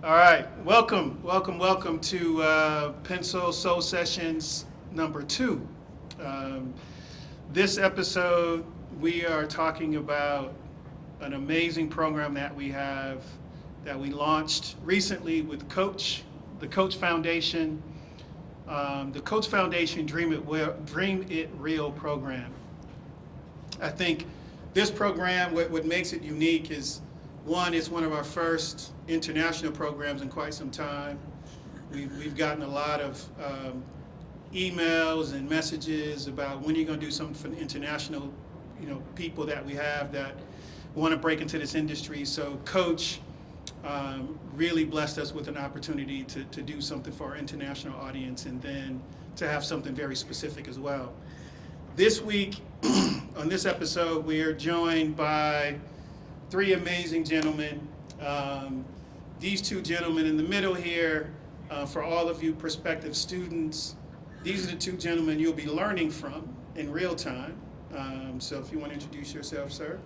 All right, welcome to Pencil Sessions number 2. Um, this episode, we are talking about an amazing program that we have that we launched recently with the Coach Foundation, the Coach Foundation Dream It Real program. I think this program, what makes it unique is, one, it's one of our first international programs in quite some time. We've gotten a lot of emails and messages about when you're going to do something for the international, people that we have that want to break into this industry. So Coach really blessed us with an opportunity to do something for our international audience and then to have something very specific as well. This week, on this episode, we are joined by 3 amazing gentlemen. These 2 gentlemen in the middle here, for all of you prospective students, these are the 2 gentlemen you'll be learning from in real time. So if you want to introduce yourself, sir.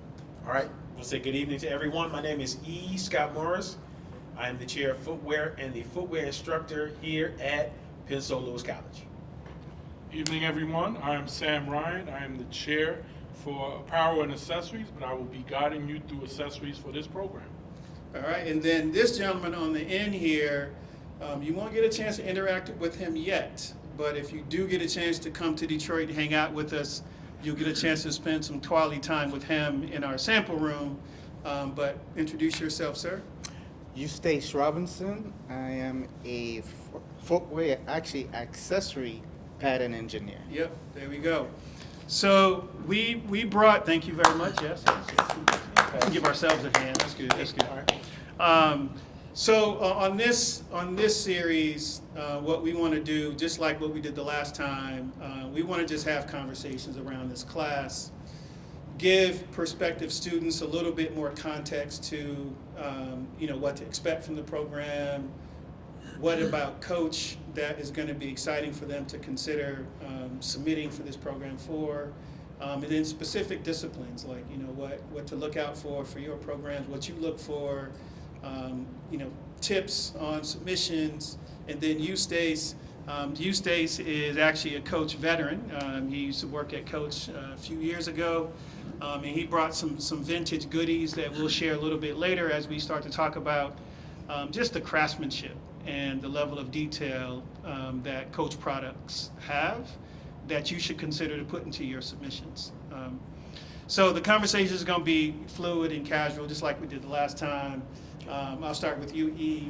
All right, we'll say good evening to everyone. My name is E. Scott Morris. I am the chair of footwear and the footwear instructor here at Penn Lewis College. Evening, everyone. I am Sam Ryan. I am the chair for apparel and accessories, but I will be guiding you through accessories for this program. All right, and then this gentleman on the end here, you won't get a chance to interact with him yet, but if you do get a chance to come to Detroit and hang out with us, you'll get a chance to spend some quality time with him in our sample room. But introduce yourself, sir. Eustace Robinson. I am a footwear, accessory pattern engineer. Yep, there we go. So we brought, thank you very much, yes. We can give ourselves a hand, that's good. All right. So on this series, what we want to do, just like what we did the last time, we want to just have conversations around this class, give prospective students a little bit more context to, what to expect from the program, what about Coach that is going to be exciting for them to consider submitting for this program for, and then specific disciplines like what to look out for your programs, what you look for, tips on submissions, and then Eustace. Eustace is actually a Coach veteran. He used to work at Coach a few years ago, and he brought some vintage goodies that we'll share a little bit later as we start to talk about just the craftsmanship and the level of detail that Coach products have that you should consider to put into your submissions. So the conversation is going to be fluid and casual, just like we did the last time. I'll start with you, E.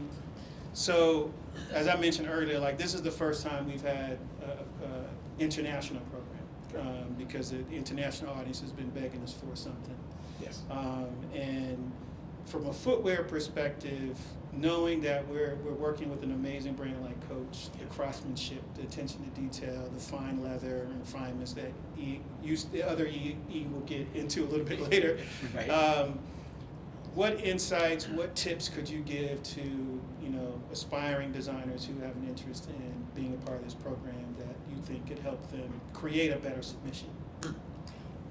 So, as I mentioned earlier, this is the first time we've had an international program because the international audience has been begging us for something. Yes. And from a footwear perspective, knowing that we're working with an amazing brand like Coach, the craftsmanship, the attention to detail, the fine leather and refinements that the other E will get into a little bit later. Right. What insights, what tips could you give to aspiring designers who have an interest in being a part of this program that you think could help them create a better submission?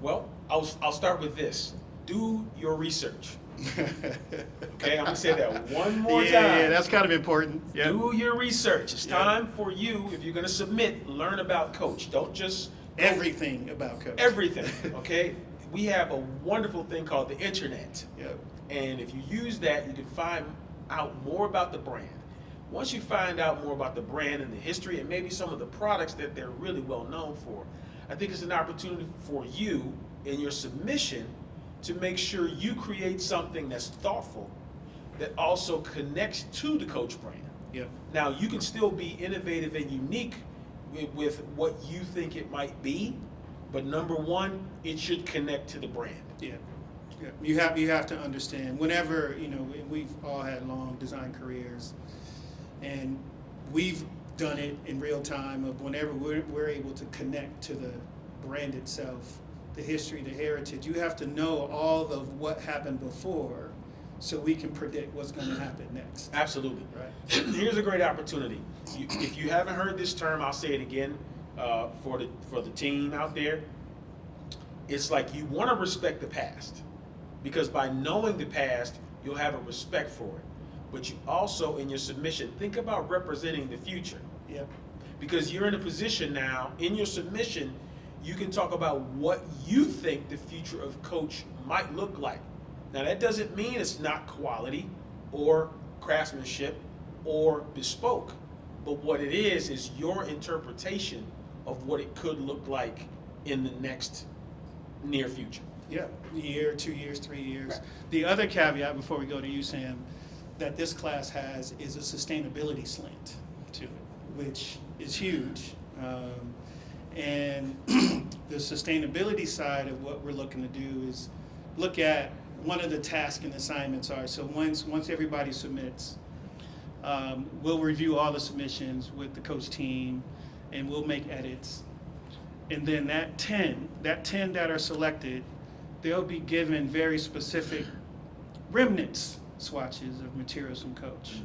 Well, I'll start with this. Do your research. Okay, I'm going to say that one more time. Yeah, that's kind of important. Yep. Do your research. It's time for you, if you're going to submit, learn about Coach. Don't just... Everything about Coach. Everything, okay? We have a wonderful thing called the internet. Yep. And if you use that, you can find out more about the brand. Once you find out more about the brand and the history and maybe some of the products that they're really well known for, I think it's an opportunity for you in your submission to make sure you create something that's thoughtful, that also connects to the Coach brand. Yep. Now, you can still be innovative and unique with what you think it might be, but number one, it should connect to the brand. Yeah. Yeah. You have to understand, whenever, we've all had long design careers, and we've done it in real time of whenever we're able to connect to the brand itself, the history, the heritage. You have to know all of what happened before so we can predict what's going to happen next. Absolutely. Right. Here's a great opportunity. If you haven't heard this term, I'll say it again for the team out there. It's like you want to respect the past, because by knowing the past, you'll have a respect for it. but you also, in your submission, think about representing the future. Yep. Because you're in a position now, in your submission, you can talk about what you think the future of coach might look like. Now, that doesn't mean it's not quality or craftsmanship or bespoke, but what it is your interpretation of what it could look like in the next near future. Yeah, year, 2 years, 3 years. Right. The other caveat before we go to you, Sam, that this class has is a sustainability slant to it, which is huge. And the sustainability side of what we're looking to do is look at one of the tasks and assignments are, so once everybody submits, we'll review all the submissions with the coach team and we'll make edits. And then that 10 that are selected, they'll be given very specific remnants swatches of materials from coach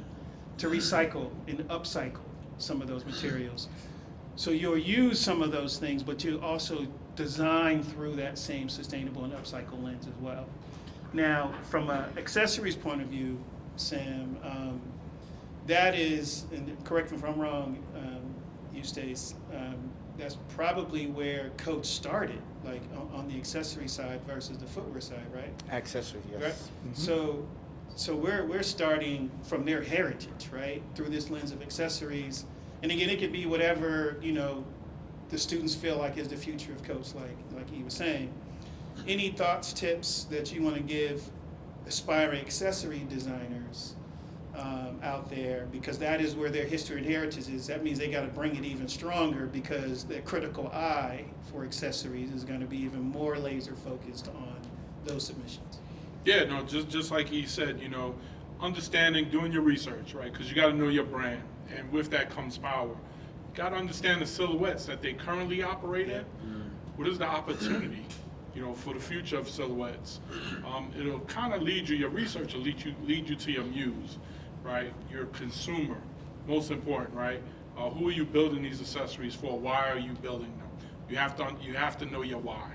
to recycle and upcycle some of those materials. So you'll use some of those things, but you also design through that same sustainable and upcycle lens as well. Now, from an accessories point of view, Sam, that is, and correct me if I'm wrong, Eustace, that's probably where coach started, like on the accessory side versus the footwear side, right? Accessory, yes. Right. Mhm. So we're starting from their heritage, right, through this lens of accessories, and again, it could be whatever the students feel like is the future of coach, like he was saying. Any thoughts, tips that you want to give aspiring accessory designers out there, because that is where their history and heritage is. That means they got to bring it even stronger, because their critical eye for accessories is going to be even more laser focused on those submissions. Yeah, no, just like he said, understanding, doing your research, right? Because you got to know your brand, and with that comes power. You got to understand the silhouettes that they currently operate in. What is the opportunity, for the future of silhouettes? It'll kind of lead you. Your research will lead you to your muse, right? Your consumer, most important, right? Who are you building these accessories for? Why are you building them? You have to know your why.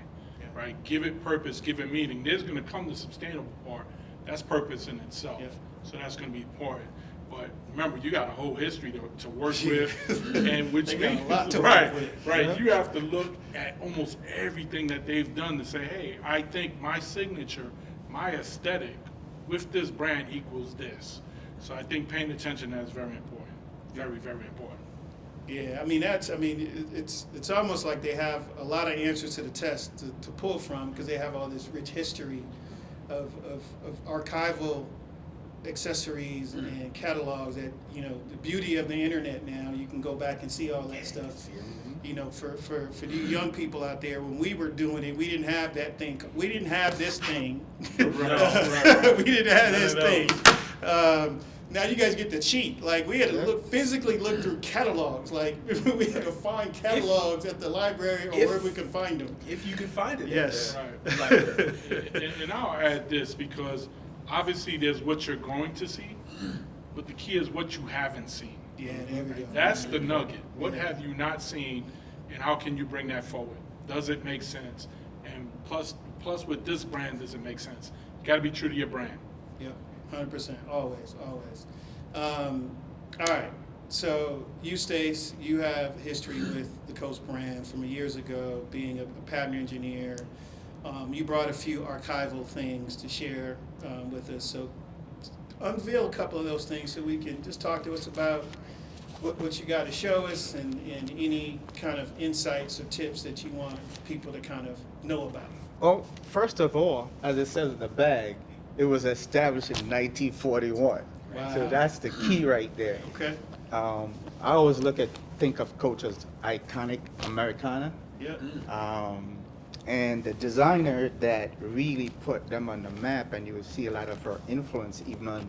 Right? Give it purpose, give it meaning. There's going to come the sustainable part. That's purpose in itself. Yeah. So that's going to be important. But remember, you got a whole history to work with, and which They got a means lot to right, work with. right. Yeah. You have to look at almost everything that they've done to say, hey, I think my signature, my aesthetic with this brand equals this. So I think paying attention to that is very important. Very, very important. Yeah, it's almost like they have a lot of answers to the test to pull from, because they have all this rich history of archival accessories and catalogs that, the beauty of the internet now, you can go back and see all that stuff. For you young people out there, when we were doing it, we didn't have that thing. We didn't have this thing. Right. We didn't have this No. thing. Now you guys get to cheat. Like, we had to physically look through catalogs. Like, we had to find catalogs at the library or where we could find them. If you can find it. Yes. Right. And I'll add this, because obviously there's what you're going to see, but the key is what you haven't seen. Yeah, there we go. That's the nugget. What have you not seen, and how can you bring that forward? Does it make sense? And plus with this brand, does it make sense? You got to be true to your brand. Yep, 100%, always. All right, so you, Stace, you have history with the Coach brand from years ago, being a pattern engineer. You brought a few archival things to share with us, so unveil a couple of those things so we can just talk to us about what you got to show us, and any kind of insights or tips that you want people to kind of know about. Well, first of all, as it says in the bag, it was established in 1941. Wow. So that's the key right there. Okay. I always think of Coach as iconic Americana. Yep. And the designer that really put them on the map, and you will see a lot of her influence even on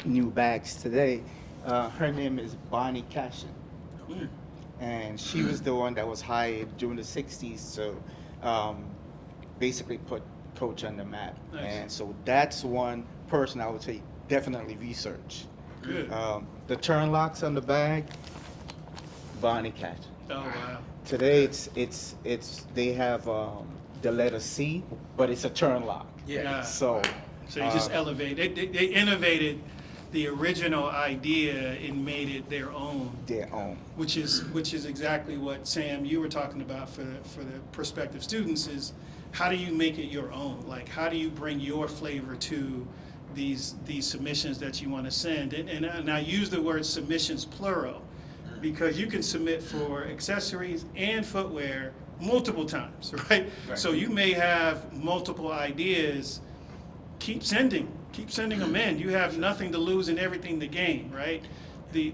new bags today, her name is Bonnie Cashin. Mm. And she was the one that was hired during the 60s to basically put Coach on the map. Nice. And so that's one person I would say definitely research. Good. The turn locks on the bag, Bonnie Cashin. Oh, wow. Today it's they have the letter C, but it's a turn lock. Yeah. Yeah. So So you just elevate. They innovated the original idea and made it their own. Their own. Which is exactly what, Sam, you were talking about for the prospective students, is how do you make it your own? Like, how do you bring your flavor to these submissions that you want to send? And I use the word submissions plural, because you can submit for accessories and footwear multiple times, right? So you may have multiple ideas. Keep sending them in. You have nothing to lose and everything to gain, right? The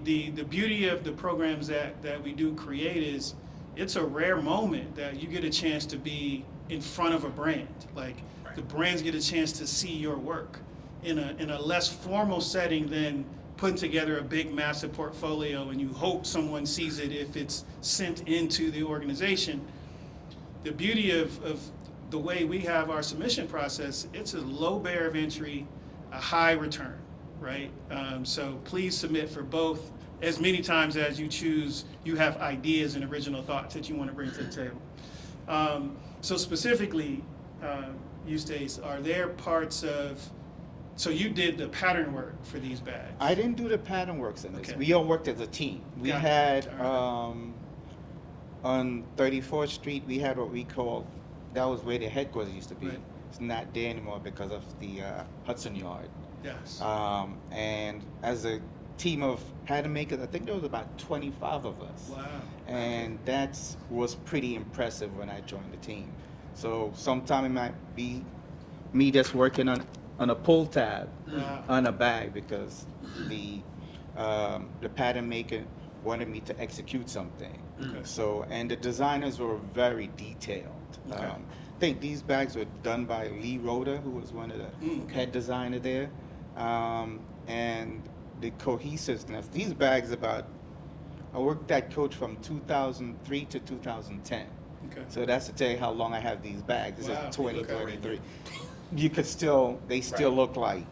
beauty of the programs that we do create is it's a rare moment that you get a chance to be in front of a brand. Like, the brands get a chance to see your work in a less formal setting than putting together a big massive portfolio and you hope someone sees it if it's sent into the organization. The beauty of the way we have our submission process, it's a low barrier of entry, a high return, right? So please submit for both as many times as you choose. You have ideas and original thoughts that you want to bring to the table. So specifically, Eustace, are there parts of, so you did the pattern work for these bags? I didn't do the pattern works in this. Okay. We all worked as a team. We Got it. had All right. on 34th Street, we had what we called, that was where the headquarters used to be. Right. It's not there anymore because of the Hudson Yard. Yes. And as a team of pattern makers, I think there was about 25 of us. Wow. And that was pretty impressive when I joined the team. So sometime it might be me just working on a pull tab Wow. on a bag because the pattern maker wanted me to execute something. Okay. So, and the designers were very detailed. Okay. I think these bags were done by Lee Roeder, who was one of the Okay. head designer there. And the cohesiveness, these bags I worked at Coach from 2003 to 2010. Okay. So that's to tell you how long I have these bags. This Wow. is 2023. Okay. You could still, they still look like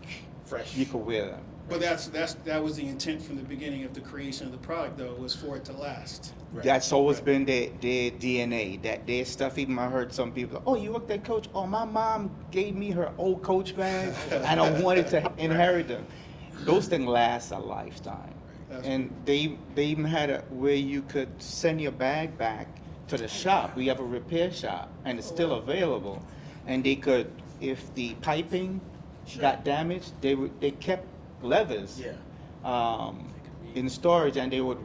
Fresh. you could wear them. But that was the intent from the beginning of the creation of the product, though, was for it to last. Right. That's always Right. been their DNA, that their stuff. Even I heard some people, oh, you worked at Coach? Oh, my mom gave me her old Coach bag, and I wanted to inherit them. Those things last a lifetime. That's And they even had a where you could send your bag back to the shop. We have a repair shop, and it's still available. And they could, if the piping got damaged, they kept levers Yeah. in storage, and they would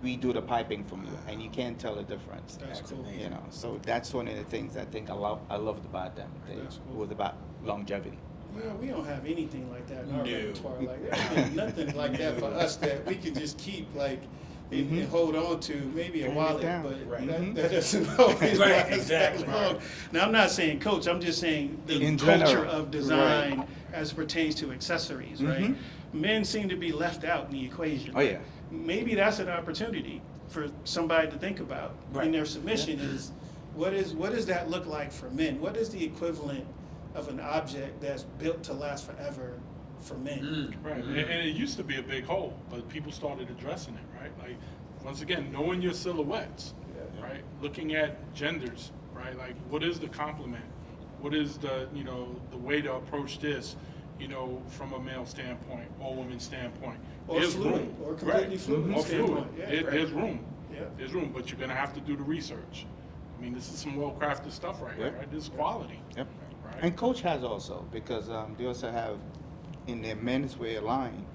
redo the piping from you, and you can't tell the difference. That's cool. amazing. You know, so that's one of the things I think I loved about them. That's cool. It was about longevity. You know, we don't have anything like that in our No. repertoire. Like, there's nothing like that for us that we can just keep, like, and hold on to. Maybe a Bring it wallet, down. but Right. that doesn't always Right, last exactly. that long. Now, I'm not saying Coach. I'm just saying the In culture general. of design as pertains to accessories, right? Mhm. Men seem to be left out in the equation. Oh, yeah. Maybe that's an opportunity for somebody to think about Right. in their submission is what does that look like for men? What is the equivalent of an object that's built to last forever for men? Right, and it used to be a big hole, but people started addressing it, right? Like, once again, knowing your silhouettes, right? Looking at genders, right? Like, what is the complement? What is the way to approach this, from a male standpoint or woman standpoint? Or There's fluid, room. or completely Right. fluid. Or fluid. standpoint. Yeah, There's room. Yeah. There's room, but you're gonna have to do the research. I mean, this is some well-crafted stuff right here, Yep. right? This is quality. Yep. Right? And Coach has also, because they also have in their menswear line,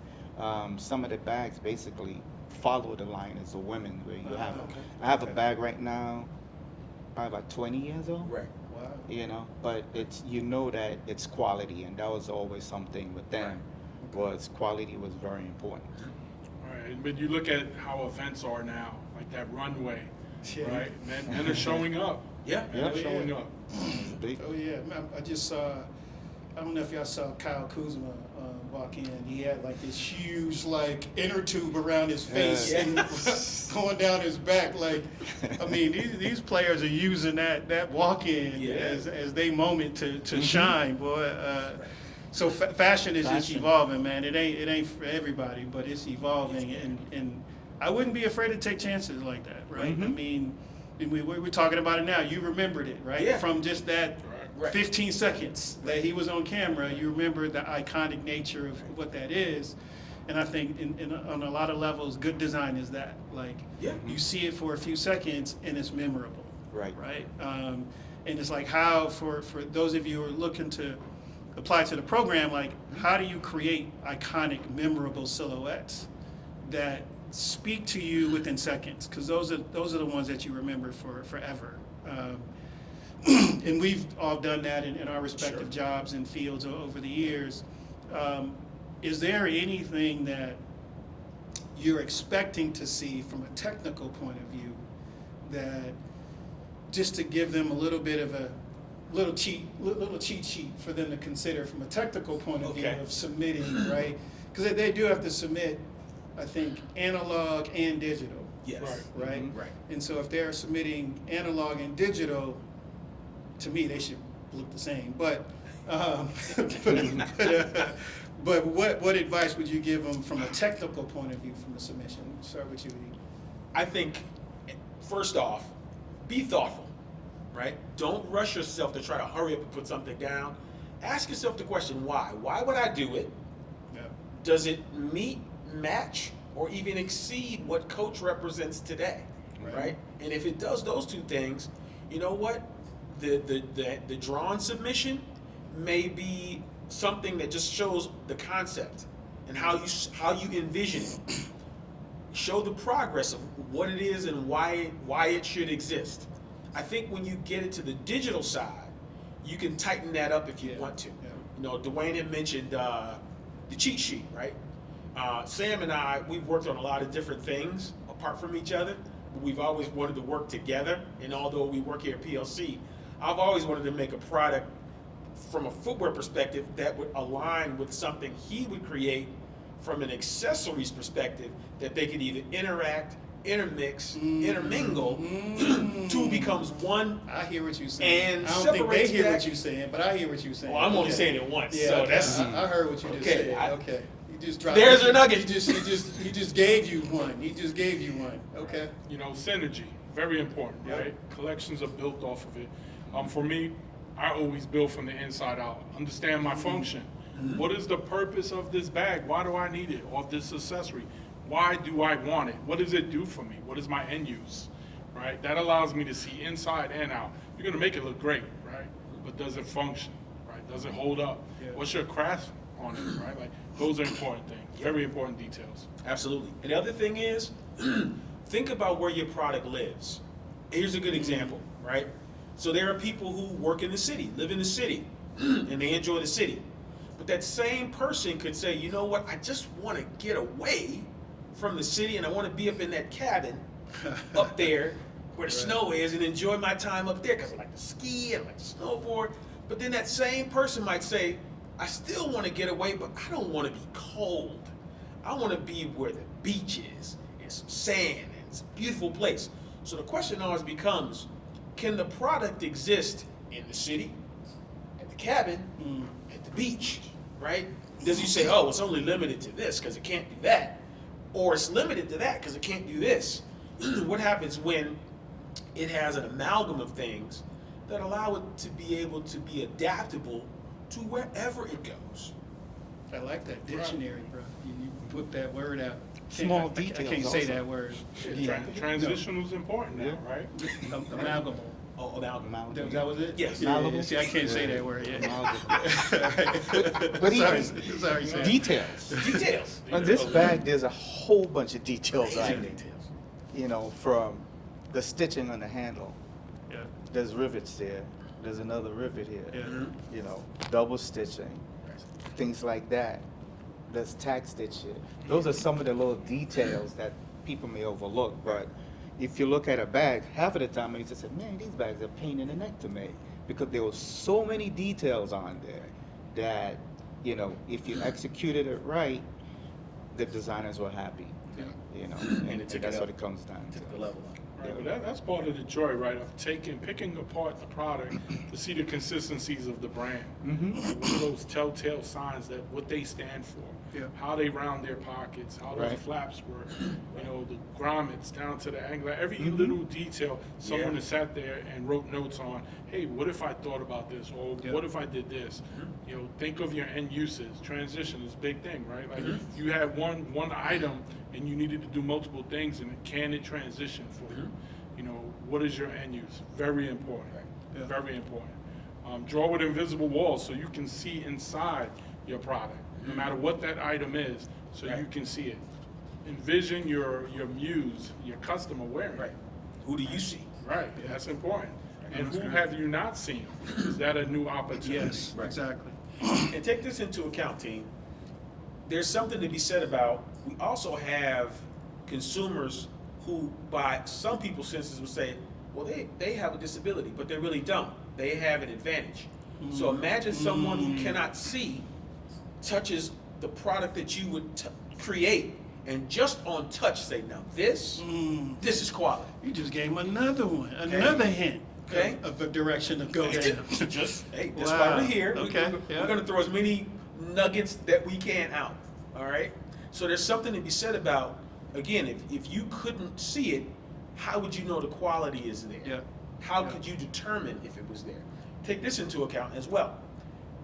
some of the bags basically follow the line as the women, where you have. Okay. I have a Okay. bag right now, probably about 20 years old. Right. Wow. But it's that it's quality, and that was always something with them. Was quality was very important. All right, but you look at how events are now, like that runway, Yeah. right? Men are showing up. Yeah. Men are Yeah. showing up. They- Oh yeah, I just saw. I don't know if y'all saw Kyle Kuzma walk in. He had like this huge inner tube around his face Yeah. and going down his back. Like, I mean, these players are using that walk in Yeah. as they moment to shine, boy. So fashion is just Fashion. evolving, man. It ain't for everybody, but it's evolving, and I wouldn't be afraid to take chances like that, right? I mean, we were talking about it now. You remembered it, right? Yeah. From just that Right. 15 seconds that he was on camera, you remember the iconic nature of what that is. And I think on a lot of levels, good design is that. Like, Yeah. you see it for a few seconds and it's memorable. Right. Right? And it's like how, for those of you who are looking to apply to the program, like, how do you create iconic, memorable silhouettes that speak to you within seconds? Because those are the ones that you remember for forever. And we've all done that in our respective jobs and fields over the years. Is there anything that you're expecting to see from a technical point of view that, just to give them a little bit of a little cheat sheet for them to consider from a technical point of view Okay. of submitting, right? Because they do have to submit, I think, analog and digital, Yes. Right. right? Right. And so if they're submitting analog and digital, to me, they should look the same. But but what advice would you give them from a technical point of view from the submission? Start with you, Lee. I think, first off, be thoughtful, right? Don't rush yourself to try to hurry up and put something down. Ask yourself the question, why? Why would I do it? Yeah. Does it meet, match, or even exceed what Coach represents today, right? And if it does those two things, you know what? The drawn submission may be something that just shows the concept and how you envision it. Show the progress of what it is and why it should exist. I think when you get it to the digital side, you can tighten that up if you want to. Yeah. You know, Dwayne had mentioned the cheat sheet, right? Sam and I, we've worked on a lot of different things apart from each other, but we've always wanted to work together. And although we work here at PLC, I've always wanted to make a product from a footwear perspective that would align with something he would create from an accessories perspective, that they could either interact, intermix, intermingle, two becomes one. I hear what you're saying. And I don't think they separates hear that- what you're saying, but I hear what you're saying. Well, I'm only Okay. saying it once, Yeah, so okay. that's I heard what you just okay, said. I- Okay. You just dropped There's it. your nugget. He just gave you one. He just gave you one. Okay. You know, synergy, very important, Yep. right? Collections are built off of it. For me, I always build from the inside out. Understand my function. What is the purpose of this bag? Why do I need it? Or this accessory? Why do I want it? What does it do for me? What is my end use? Right? That allows me to see inside and out. You're gonna make it look great, right? But does it function? Right? Does it hold up? Yeah. What's your craft on it? Right? Like those are important things. Very important details. Absolutely. And the other thing is, think about where your product lives. Here's a good example, right? So there are people who work in the city, live in the city, and they enjoy the city. But that same person could say, you know what, I just want to get away from the city and I want to be up in that cabin up there where the snow is and enjoy my time up there because I like to ski and I like to snowboard. But then that same person might say, I still want to get away, but I don't want to be cold. I want to be where the beach is and some sand and it's a beautiful place. So the question always becomes, can the product exist in the city, at the cabin, at the beach, right? Does you say, oh, it's only limited to this because it can't do that? Or it's limited to that because it can't do this? What happens when it has an amalgam of things that allow it to be able to be adaptable to wherever it goes? I like that dictionary, bro. You put that word out. Small I can't details say also. that word. Transition was important now, Yeah. right? Amalgamable. Oh, amalgam. That was it? Yes. Yeah, Amalgamable? see, I can't say Yeah. that word yet. But sorry, even sorry, Sam. details. Details. On this bag, there's a whole bunch of details on Amazing it. details. You know, from the stitching on the handle. Yeah. There's rivets there. There's another rivet here. Yeah. You know, double stitching, things like that. There's tack stitch here. Those are some of the little details that people may overlook. But if you look at a bag, half of the time I used to say, man, these bags are a pain in the neck to make, because there were so many details on there that, you know, if you executed it right, the designers were happy. Yeah. You know, And and it took that's it what up. it comes down to. To the level up. Right, but that's part of the joy, right, of picking apart the product to see the consistencies of the brand. Mm-hmm. Like, what are those telltale signs that what they stand for? Yeah. how they round their pockets, how those Right. flaps work, the grommets down to the angle, every little detail. Someone has sat there and wrote notes on, hey, what if I thought about this, or Yeah. what if I did this? Think of your end uses. Transition is a big thing, right? Like you had one item and you needed to do multiple things, and can it transition for you? What is your end use? Very important. Yeah. Very important. Draw with invisible walls so you can see inside your product, no matter what that item is, so you can see it. Envision your muse, your customer wearing. Right. Who do you see? Right. That's important. And who have you not seen? Is that a new opportunity? Yes, Right. exactly. And take this into account, team. There's something to be said about, we also have consumers who, by some people's senses, would say, well, they have a disability, but they really don't. They have an advantage. So imagine someone who cannot see touches the product that you would create, and just on touch say, now this is quality. You just gave him another one, another hint Okay. of a direction to go down. Just, hey, that's Wow. why we're here. Okay, yeah. We're going to throw as many nuggets that we can out. All right. So there's something to be said about, again, if you couldn't see it, how would you know the quality is there? Yeah. How Yeah. could you determine if it was there? Take this into account as well.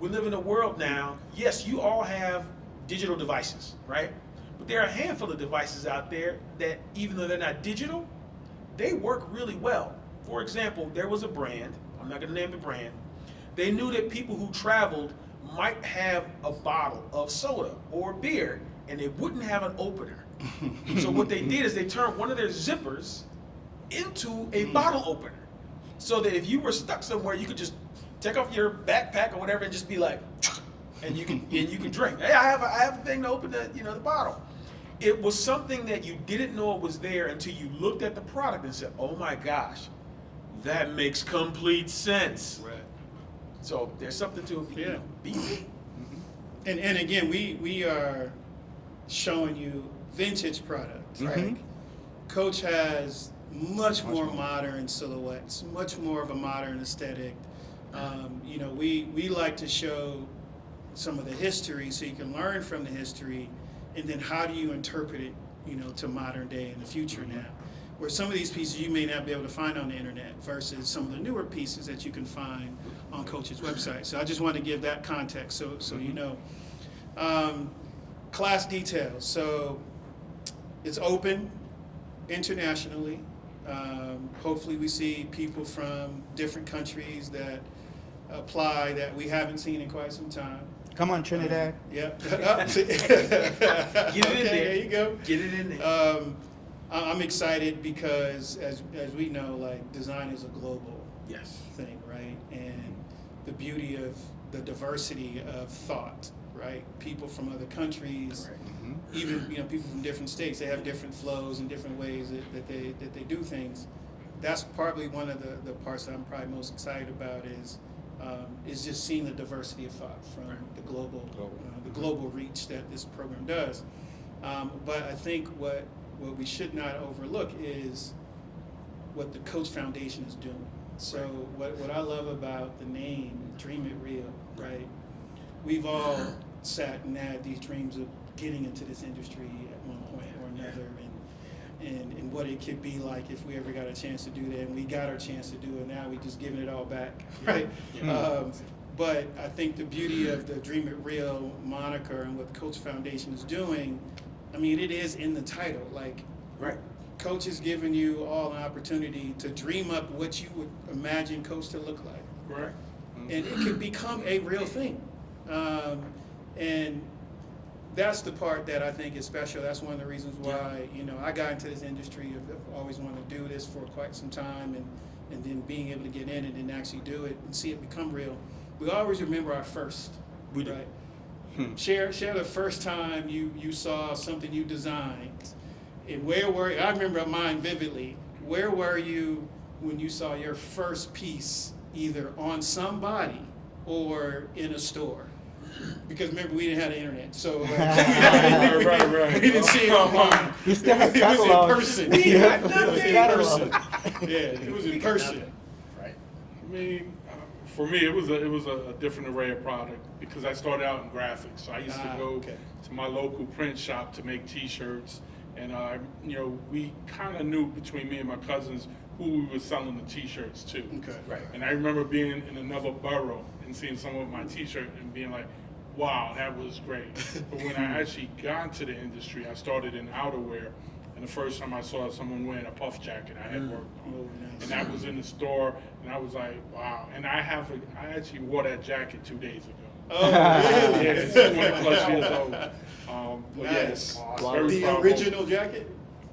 We live in a world now, yes, you all have digital devices, right? But there are a handful of devices out there that, even though they're not digital, they work really well. For example, there was a brand, I'm not going to name the brand, they knew that people who traveled might have a bottle of soda or beer, and they wouldn't have an opener. So what they did is they turned one of their zippers into a bottle opener, so that if you were stuck somewhere, you could just take off your backpack or whatever and just be like, and you can drink. Hey, I have a thing to open the the bottle. It was something that you didn't know it was there until you looked at the product and said, oh my gosh, that makes complete sense. Right. So there's something to Yeah. be. And again, we are showing you vintage products. Like Coach has much more modern silhouettes, much more of a modern aesthetic. We like to show some of the history so you can learn from the history, and then how do you interpret it, to modern day and the future now. Where some of these pieces you may not be able to find on the internet versus some of the newer pieces that you can find on Coach's website. So I just want to give that context so you know. Class details. So it's open internationally. Hopefully we see people from different countries that apply that we haven't seen in quite some time. Come on, Trinidad. Yep. Get it in there. There you go. Get it in there. I'm excited because as we know, like, design is a global Yes. thing, right? And the beauty of the diversity of thought, right? People from other countries, Correct. even people from different states, they have different flows and different ways that they do things. That's probably one of the parts that I'm probably most excited about is just seeing the diversity of thought from the global reach that this program does. But I think what we should not overlook is what the Coach Foundation is doing. So what I love about the name Dream It Real, right? We've all sat and had these dreams of getting into this industry at one point or another, and what it could be like if we ever got a chance to do that. And we got our chance to do it. Now we just giving it all back, right? But I think the beauty of the Dream It Real moniker and what the Coach Foundation is doing, I mean, it is in the title. Like, Right. Coach is giving you all an opportunity to dream up what you would imagine Coach to look like. Correct. And it could become a real thing. And that's the part that I think is special. That's one of the reasons why, I got into this industry. I've always wanted to do this for quite some time, and then being able to get in it and actually do it and see it become real. We always remember our first, We do. right? Share the first time you saw something you designed. And where were you? I remember mine vividly. Where were you when you saw your first piece either on somebody or in a store? Because remember, we didn't have the internet, so Right. we didn't see it online. You still have It was in catalog. person. We It got was nothing. in person. Yeah, it was in We got person. nothing. Right. I mean, For me, it was a different array of product because I started out in graphics. So I used to go to my local print shop to make T-shirts, and we kind of knew between me and my cousins who we were selling the T-shirts to. Okay. Right. And I remember being in another borough and seeing someone with my T-shirt and being like, "Wow, that was great." But when I actually got into the industry, I started in outerwear. And the first time I saw someone wearing a puff jacket, I had worked on. Oh, nice. And that was in the store, and I was like, wow. And I actually wore that jacket 2 days ago. Oh, really? Yeah, it's 20 plus years old. But Nice. yeah, very The proud of original jacket?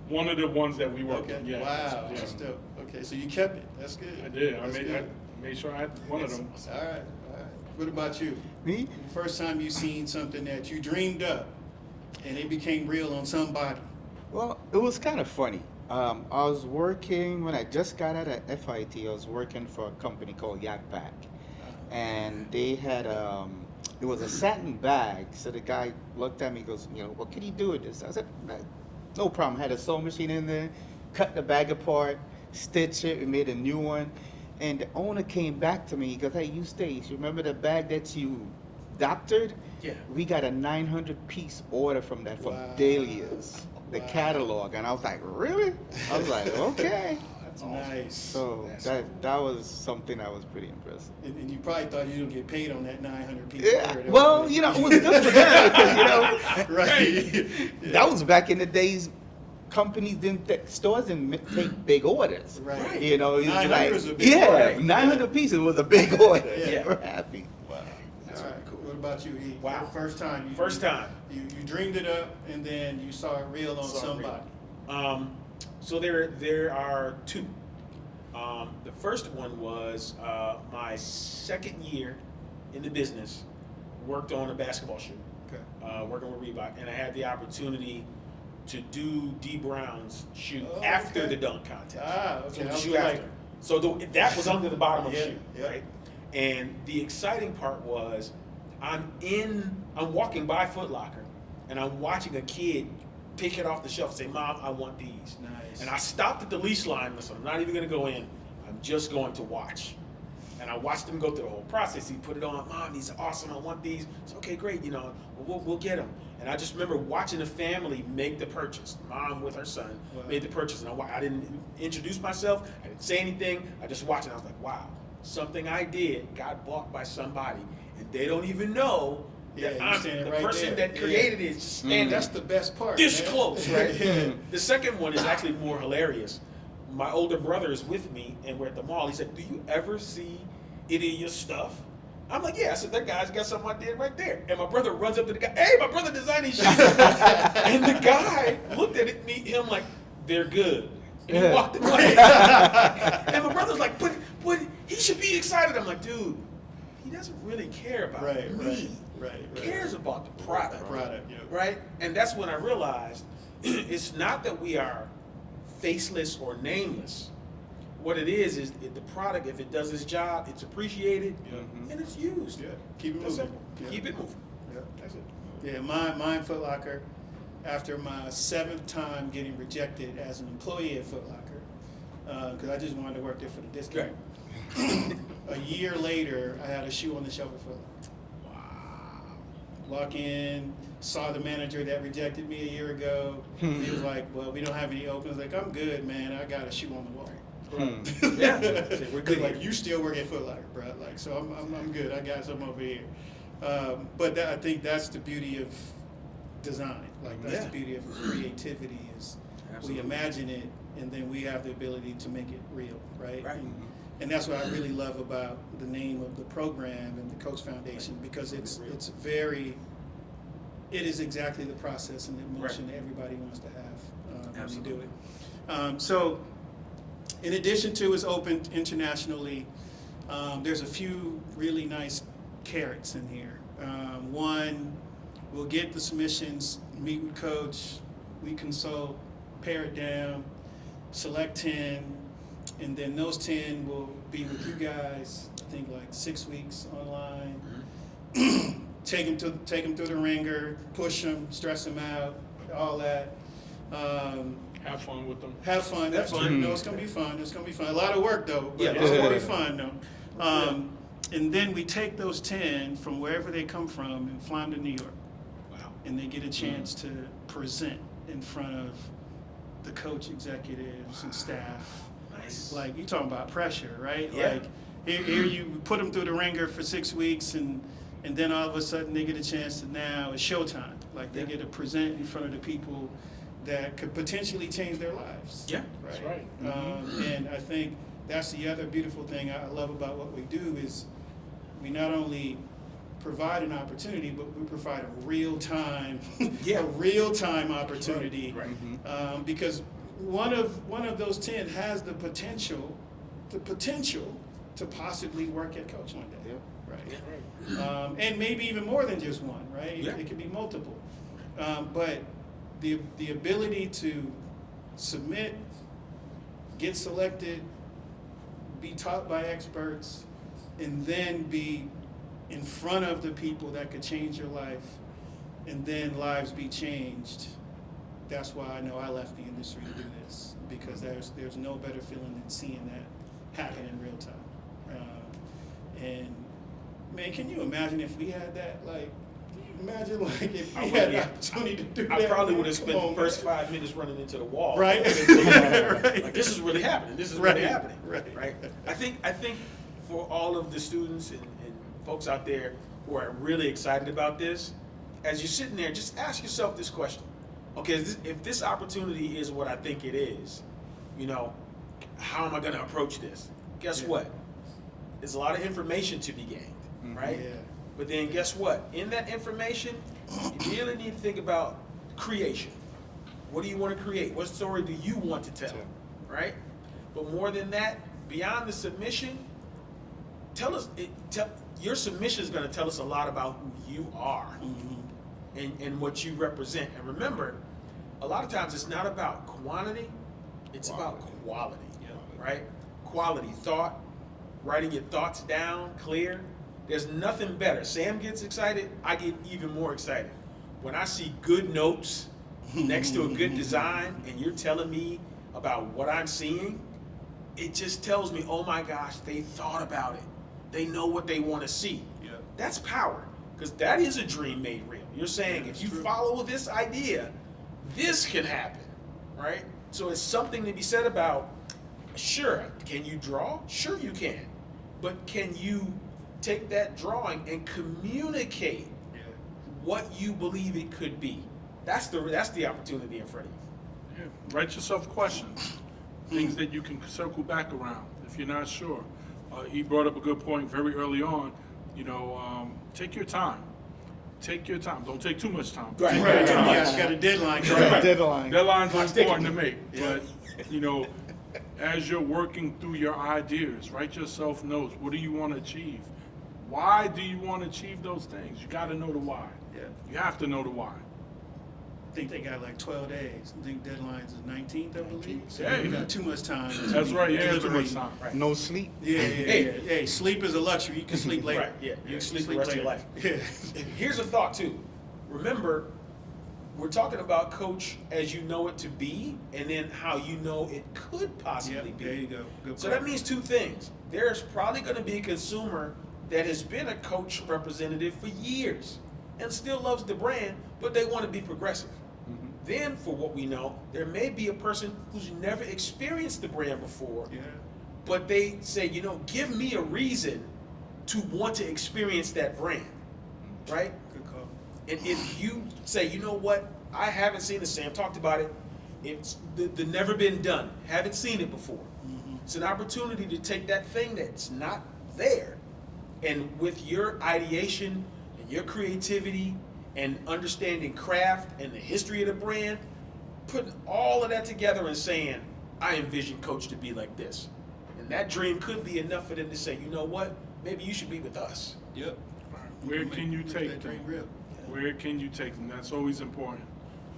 one of the ones that we worked Okay. on. Yeah, Wow. yeah. That's dope. Okay, so you kept it. That's good. I did. That's I good. made sure I had one of them. All right. What about you? Me? The first time you seen something that you dreamed up and it became real on somebody. Well, it was kind of funny. I was working, when I just got out of FIT, I was working for a company called Yak Pack. And they had, it was a satin bag. So the guy looked at me and goes, what can you do with this? I said, no problem. Had a sewing machine in there, cut the bag apart, stitch it, and made a new one. And the owner came back to me, he goes, hey, you Stace, you remember the bag that you doctored? Yeah. We got a 900-piece order from that from Wow. Dahlia's, the Wow. catalog. And I was like, really? I was like, okay. That's nice. So that was something that was pretty impressive. And you probably thought you didn't get paid on that 900 people. Yeah, well, it was good for them because, Right. that was back in the days. Companies stores didn't take big orders. Right. It's 900 was a like, big yeah, order. 900 pieces was a big order. Yeah. We're happy. Wow. All right. Cool. What about you, E? Wow. First time. First time. You dreamed it up and then you saw it real on Saw it real. somebody. So there are two. The first one was my second year in the business. Worked on a basketball shoe. Okay. Working with Reebok, and I had the opportunity to do D Brown's shoe Oh, after okay. the dunk contest. Ah, So okay. the I was shoe like- after. So that was under the bottom of the Yeah, shoe, yeah. right? And the exciting part was, I'm walking by Foot Locker, and I'm watching a kid pick it off the shelf and say, "Mom, I want these." Nice. And I stopped at the leash line. Listen, I'm not even going to go in. I'm just going to watch. And I watched him go through the whole process. He put it on. "Mom, these are awesome. I want these." It's okay, great. We'll get them. And I just remember watching the family make the purchase. Mom with her son Wow. made the purchase, and I didn't introduce myself. I didn't say anything. I just watched it. I was like, wow, something I did got bought by somebody, and they don't even know Yeah, that you're I'm standing the right person there. that created it. Standing That's the best part. this man. close, right? Yeah. The second one is actually more hilarious. My older brother is with me, and we're at the mall. He said, "Do you ever see any of your stuff?" I'm like, "Yeah." I said, "That guy's got something I did right there." And my brother runs up to the guy. "Hey, my brother designed these shoes." And the guy looked at him like, "They're good." And he walked away. And my brother's like, but he should be excited. I'm like, dude, he doesn't really care about me. Right. He cares about the product. Yeah. Right? And that's when I realized it's not that we are faceless or nameless. What it is the product, if it does its job, it's appreciated, and it's used. Yeah. Keep it That's moving. simple. Yeah. Keep it moving. Yeah. That's it. Yeah, mine Foot Locker, after my 7th time getting rejected as an employee at Foot Locker, because I just wanted to work there for the discount. A year later, I had a shoe on the shelf at Foot Locker. Wow. Walk in, saw the manager that rejected me a year ago. He was like, "Well, we don't have any openings." Like, "I'm good, man. I got a shoe on the wall." Yeah. We're good. Like, you still work at Foot Locker, bro. Like, so I'm good. I got some over here. But I think that's the beauty of design. Like, that's the beauty of creativity is Absolutely. we imagine it and then we have the ability to make it real, right? Right. And that's what I really love about the name of the program and the Coach Foundation, because it is exactly the process and the emotion that everybody wants to have when you do it. So, in addition to it's open internationally, there's a few really nice carrots in here. One, we'll get the submissions, meet with Coach, we consult, pare it down, select 10, and then those 10 will be with you guys, I think like 6 weeks online. Take them through the ringer, push them, stress them out, all that. Have fun with them. Have fun. That's fun. No, it's gonna be fun. It's gonna be fun. A lot of work though, but Yeah, it's gonna be work. fun though. And then we take those 10 from wherever they come from and fly them to New York. Wow. And they get a chance to present in front of the coach executives and staff. Nice. Like, you talking about pressure, right? Yeah. Like, here you put them through the ringer for 6 weeks, and then all of a sudden they get a chance to, now it's showtime. Like, they Yeah. get to present in front of the people that could potentially change their lives. Yeah. That's right. And I think that's the other beautiful thing I love about what we do is we not only provide an opportunity, but we provide a real-time, Yeah. a real-time opportunity. Right. Because one of those 10 has the potential to possibly work at Coach one day. Right. And maybe even more than just one, right? Yeah. It could be multiple. But the ability to submit, get selected, be taught by experts, and then be in front of the people that could change your life, and then lives be changed. That's why I know I left the industry to do this, because there's no better feeling than seeing that happen in real time. And man, can you imagine if we had that? Like, can you imagine like if we had the opportunity to do that? I probably would have Come spent on, the first man. 5 minutes running into the wall. Right. Right. Like, this is really happening. This is Right. really happening. Right. I think for all of the students and folks out there who are really excited about this, as you're sitting there, just ask yourself this question. Okay, if this opportunity is what I think it is, how am I going to approach this? Guess Yeah. what? There's a lot of information to be gained, right? Yeah. But then guess what? In that information, you really need to think about creation. What do you want to create? What story do you want to tell, right? But more than that, beyond the submission, your submission is going to tell us a lot about who you are and what you represent. And remember, a lot of times it's not about quantity, it's about quality, right? Quality, thought, writing your thoughts down, clear. There's nothing better. Sam gets excited, I get even more excited. When I see good notes next to a good design and you're telling me about what I'm seeing, it just tells me, oh my gosh, they thought about it. They know what they want to see. Yeah. That's power, because that is a dream made real. You're saying Yeah, if you true. follow this idea, this can happen, right? So it's something to be said about, sure, can you draw? Sure you can. But can you take that drawing and communicate what you believe it could be? That's the opportunity in front of you. Yeah. Write yourself questions, things that you can circle back around if you're not sure. He brought up a good point very early on. Take your time. Take your time. Don't take too much time. Right. Right. Yeah, you got a deadline. Right. Deadline. Deadlines are Stick important to it. me, but as you're working through your ideas, write yourself notes. What do you want to achieve? Why do you want to achieve those things? You got to know the why. Yeah. You have to know the why. I think they got like 12 days. I think deadline's the 19th, I believe. So Yeah. you got too much time. to That's be right. Yeah, too much deliberating. time. Right. No sleep. Yeah. Hey. Hey, sleep is a luxury. You can sleep later. Right, yeah. You can sleep the rest of your life. Yeah. Here's a thought too. Remember, we're talking about coach as you know it to be, and then how you know it could possibly Yep, be. there you go. Good So point. that means two things. There's probably going to be a consumer that has been a coach representative for years and still loves the brand, but they want to be progressive. Then, for what we know, there may be a person who's never experienced the brand before, Yeah. but they say, give me a reason to want to experience that brand, right? Good call. And if you say, you know what, I haven't seen it, Sam talked about it, it's the never been done, haven't seen it before. It's an opportunity to take that thing that's not there, and with your ideation and your creativity and understanding craft and the history of the brand, putting all of that together and saying, I envision Coach to be like this. And that dream could be enough for them to say, you know what, maybe you should be with us. Yep. Where can you take that dream them? real? Where can you take them? That's always important.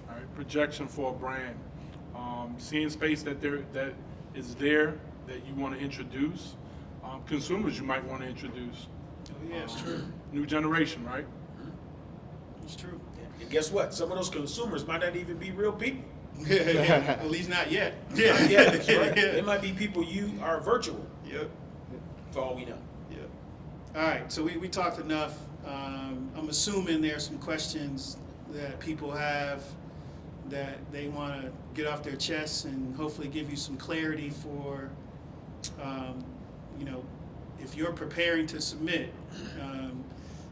All right, projection for a brand. Seeing space that is there that you want to introduce. Consumers you might want to introduce. Oh, yeah, it's true. New generation, right? It's true. And guess what? Some of those consumers might not even be real people. Yeah. At least not yet. Yeah. Yeah, that's right. Yeah. They might be people you are virtual, Yep. for all we know. Yep. All right, so we talked enough. I'm assuming there's some questions that people have that they want to get off their chests and hopefully give you some clarity for, you know, if you're preparing to submit.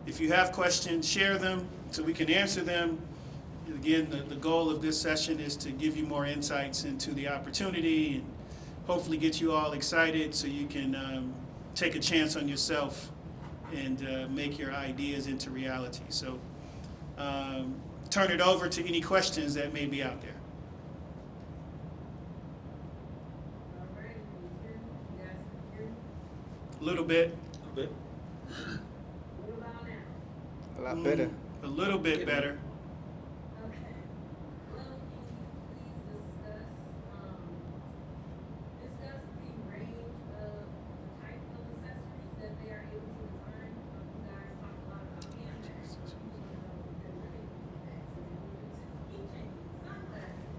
If you have questions, share them so we can answer them. Again, the goal of this session is to give you more insights into the opportunity and hopefully get you all excited so you can take a chance on yourself and make your ideas into reality. So turn it over to any questions that may be out there. All right, you guys can hear me? A little bit. A bit. What about now? A lot better. A little bit Get better. Okay. Well, can you please discuss the range of type of accessories that they are able to design? You guys talk a lot about handbags, they're looking for bags, keychains, sunglasses.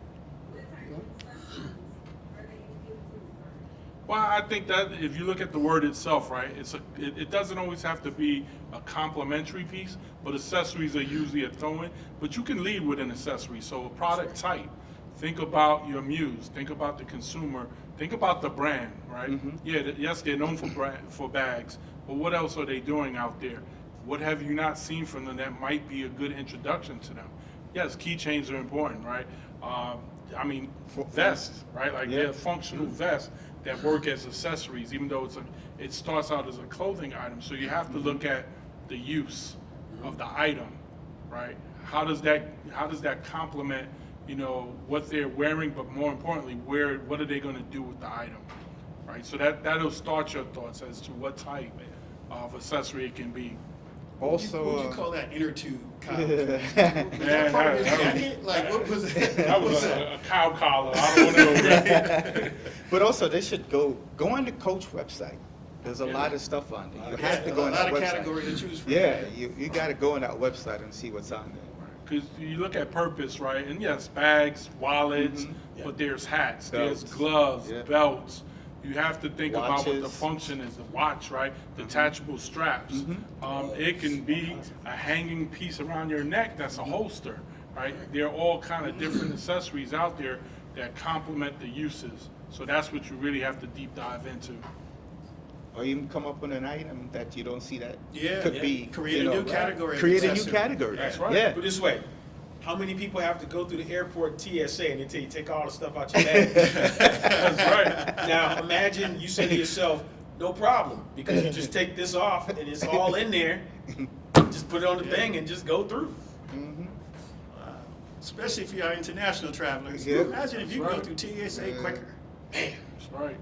What type of accessories are they able to design? Well, I think that if you look at the word itself, right, it doesn't always have to be a complementary piece, but accessories are usually a throw-in. But you can lead with an accessory. So a product type, think about your muse, think about the consumer, think about the brand, right? Mhm. Yeah, yes, they're known for bags, but what else are they doing out there? What have you not seen from them that might be a good introduction to them? Yes, keychains are important, right? I mean, vests, right? Like Yeah. they're functional vests that work as accessories, even though it starts out as a clothing item. So you have to look at the use of the item, right? How does that complement, you know, what they're wearing, but more importantly, what are they going to do with the item, right? So that'll start your thoughts as to what type of accessory it can be. Also, What would you call that inner tube, Kyle? Was Man, that part of his that was- jacket? Like, what was it? That was a cow collar. I don't know. but also they should go on the coach website. There's a Yeah. lot of stuff on there. You Yeah, have to go a on lot that of website. category to choose from. Yeah, you got to go on that website and see what's on there. Because you look at purpose, right? And yes, bags, wallets, Mhm. Yeah. but there's hats, Belts. there's gloves, Yeah. belts. You have to think about what the Watches. function is. The watch, right? Detachable straps. Mhm. It can be a hanging piece around your neck that's a holster, right? There are all kind of different accessories out there that complement the uses. So that's what you really have to deep dive into. Or even come up with an item that you don't see that Yeah, could yeah. be. Create you a know, new category of Create a new accessory. category. That's right. Yeah. Put it this way, how many people have to go through the airport TSA and they tell you take all the stuff out your bag? That's right. Now imagine you say to yourself, no problem, because you just take this off and it's all in there. Just put it on the thing and just go through. Mhm. Especially if you are international travelers. Yeah. Imagine if you That's go right. through TSA Yeah. quicker. Man, That's right.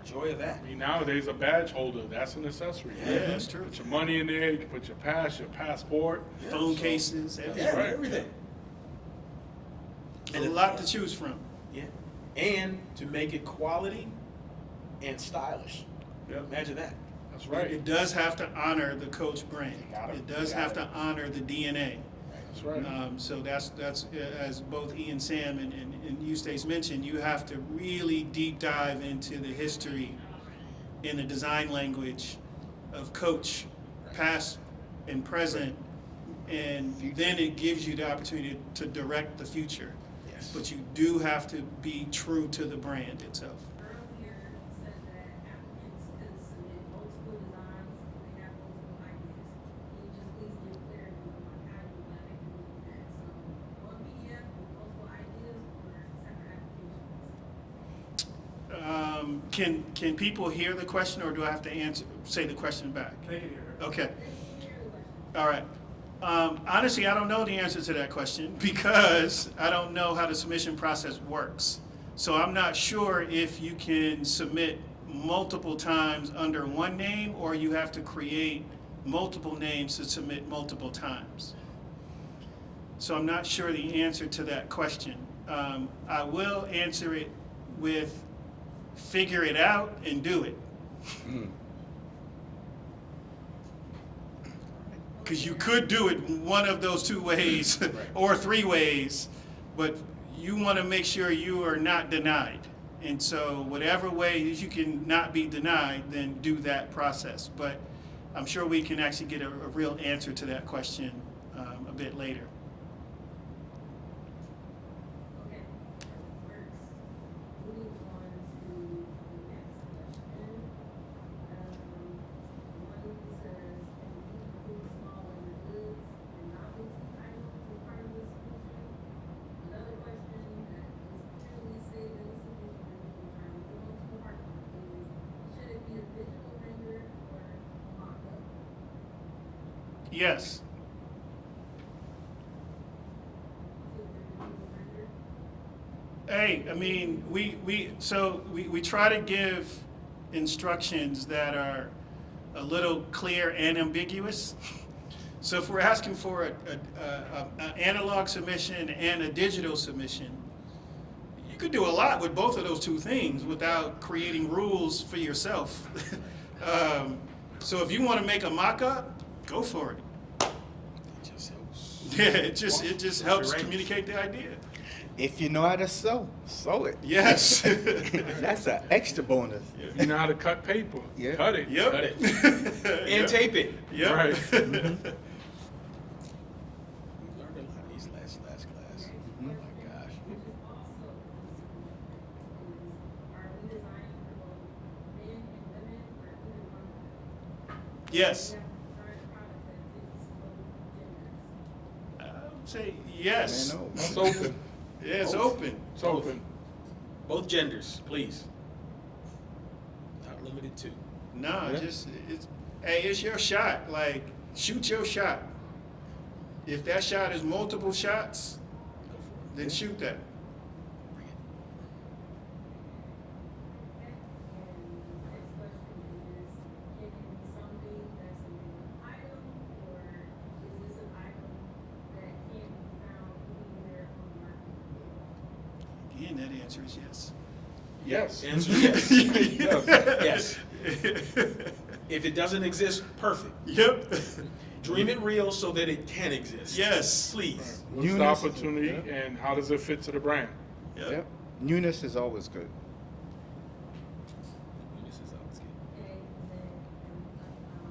joy of that. I mean, nowadays a badge holder, that's an accessory. Yeah, that's true. Put your money in there, you can put your passport. Phone cases, Yeah, everything. right. everything. And a lot to choose from. Yeah. And to make it quality and stylish. Imagine that. That's right. It does have to honor the Coach brand. Got it. It does Got have it. to honor the DNA. That's right. So that's as both Ian, Sam, and Eustace mentioned, you have to really deep dive into the history in the design language of Coach, past and present, and then it gives you the opportunity to direct the future. Yes. But you do have to be true to the brand itself. Earlier, you said that applicants could submit multiple designs, they have multiple ideas. Can you just please give clarity on how you want to do that? So, one PDF with multiple ideas or separate applications? Can people hear the question, or do I have to say the question back? They can hear it. Okay. They can hear the question. All right. Honestly, I don't know the answer to that question because I don't know how the submission process works. So I'm not sure if you can submit multiple times under one name or you have to create multiple names to submit multiple times. So I'm not sure the answer to that question. I will answer it with figure it out and do it. Mm. Because you could do it one of those two ways or three ways, but you want to make sure you are not denied. And so whatever way you can not be denied, then do that process. But I'm sure we can actually get a real answer to that question a bit later. Okay, first, moving on to the next question. One says, can we include small leather goods and novelty items as part of the solution? Another question that is clearly stated in the solution, which I'm going to harp on, is, should it be a digital render or a mock-up? Yes. Hey, I mean, we try to give instructions that are a little clear and ambiguous. So if we're asking for an analog submission and a digital submission, you could do a lot with both of those two things without creating rules for yourself. So if you want to make a mock-up, go for it. It just helps. Yeah, it just helps Right. communicate the idea. If you know how to sew it. Yes. That's an extra bonus. If you know how to cut paper, Yeah. cut it. Yep. Cut it. And tape it. Yep. Right. We learned a lot in these last class. Oh my gosh. Which is also are we designing for both men and women or either one of them? Yes. We have to design a product that fits both genders. I would say yes. Man, It's open. Yeah, it's Both. open. It's open. Both genders, please. Not limited to. No, Yeah. it's your shot. Like, shoot your shot. If that shot is multiple shots, Go for it. then shoot that. Bring it. Okay, and the next question is, can it be something that's a new item, or is this an item that can be found anywhere on the market? Again, that answer is yes. Yes. Answer yes. Yes. If it doesn't exist, perfect. Yep. Dream it real so that it can exist. Yes. Please. What's the Newness. opportunity Yeah. and how does it fit to the brand? Yep. Newness is always good. This is always good. Okay, and then,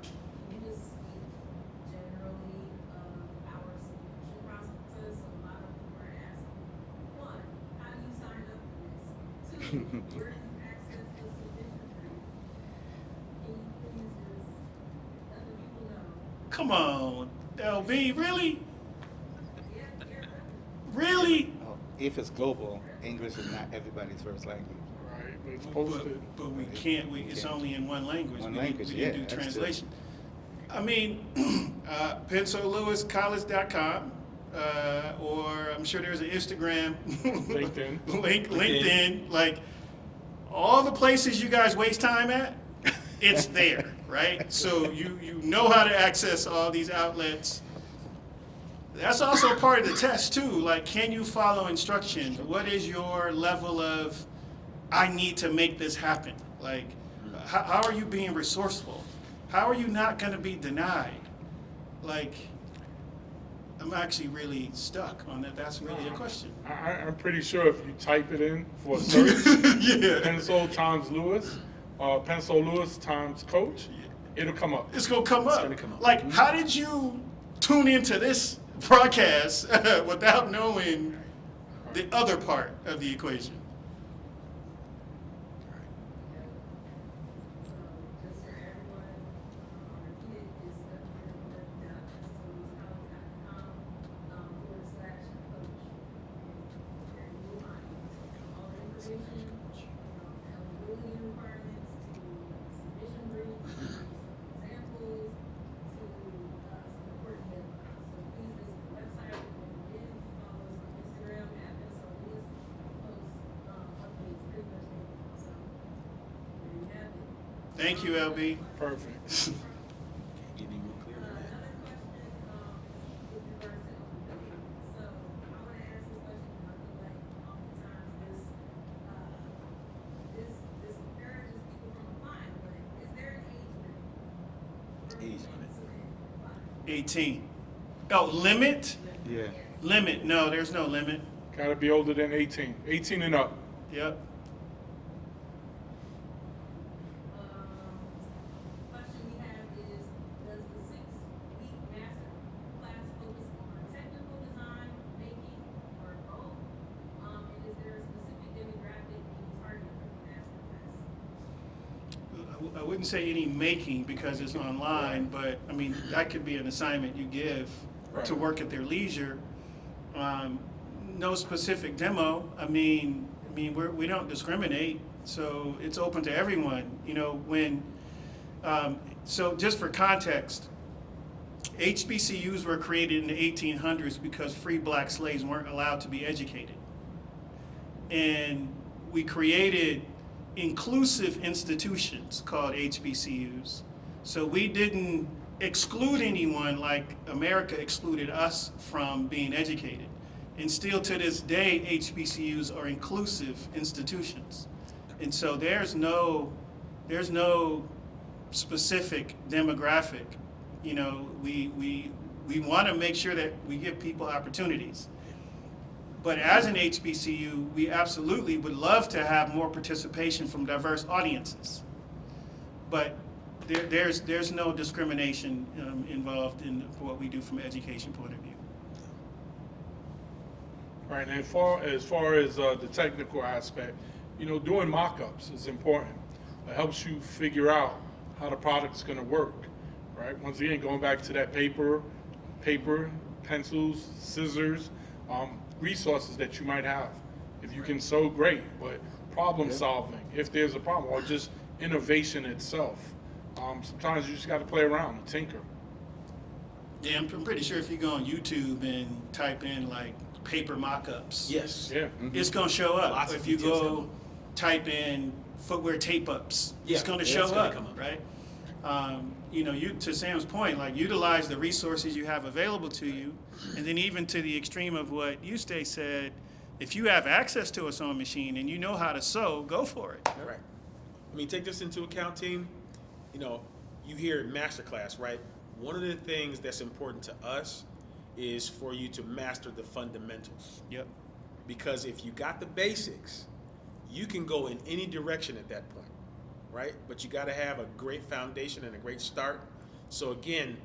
can you just speak generally of our subscription process? So a lot of people are asking, one, how do you sign up for this? Two, where do you access the submission free? Can you please just let the people know? Come on, LB, really? Yeah, yeah. Really? Oh, if it's global, English is not everybody's first language. Right. But it's posted. But we can't, it's only in one language. One We language, didn't yeah, do that's true. translation. I mean, PensaLewisCollege.com, or I'm sure there's an Instagram. LinkedIn. LinkedIn, like, all the places you guys waste time at, it's there, right? So you know how to access all these outlets. That's also part of the test too. Like, can you follow instructions? What is your level of, I need to make this happen? Like, how are you being resourceful? How are you not going to be denied? Like, I'm actually really stuck on that. That's really a question. I'm pretty sure if you type it in for a search, Yeah. Pencil times Lewis, or Pencil Lewis times Coach, it'll come up. It's gonna come up. gonna come up. Like, how did you tune into this broadcast without knowing the other part of the equation? So just for everyone, I'll repeat it, is www.pensaLewisCollege.com/coach. And there you will find all the information, eligibility requirements to submission briefs, examples, to some important deadlines. So please visit the website, and again, follow us on Instagram @PensaLewis. Post updates pretty much daily. So there you have it. Thank you, LB. Perfect. Can't get any more clear than that. Another question, with regards to open bidding. So I want to ask this question, because I feel like oftentimes this encourages people from applying, but is there an age limit? for Age people limit. to submit and apply? 18. Oh, limit? Yeah. Limit. No, there's no limit. Gotta be older than 18. 18 and up. Yep. Question we have is, I wouldn't say any making because it's online, but I mean, that could be an assignment you give to Right. work at their leisure. No specific demo. I mean, we don't discriminate, so it's open to everyone. You know, so just for context, HBCUs were created in the 1800s because free black slaves weren't allowed to be educated. And we created inclusive institutions called HBCUs. So we didn't exclude anyone like America excluded us from being educated. And still to this day, HBCUs are inclusive institutions. And so there's no specific demographic. You know, we want to make sure that we give people opportunities. But as an HBCU, we absolutely would love to have more participation from diverse audiences. But there's no discrimination involved in what we do from an education point of view. Right, and as far as the technical aspect, you know, doing mock-ups is important. It helps you figure out how the product's going to work, right? Once again, going back to that paper, pencils, scissors, resources that you might have. If you can sew, great, but problem solving, if there's a problem, or just innovation itself. Sometimes you just got to play around and tinker. Yeah, I'm pretty sure if you go on YouTube and type in like paper mock-ups, Yes. Yeah. it's gonna show up. Lots of If you details go come type in footwear tape-ups, Yeah, it's gonna yeah, show it's gonna up, come up. right? You know, to Sam's point, like utilize the resources you have available to you, and then even to the extreme of what Eustace said, if you have access to a sewing machine and you know how to sew, go for it. Right. I mean, take this into account, team. You know, you hear masterclass, right? One of the things that's important to us is for you to master the fundamentals. Yep. Because if you got the basics, you can go in any direction at that point, right? But you got to have a great foundation and a great start. So again,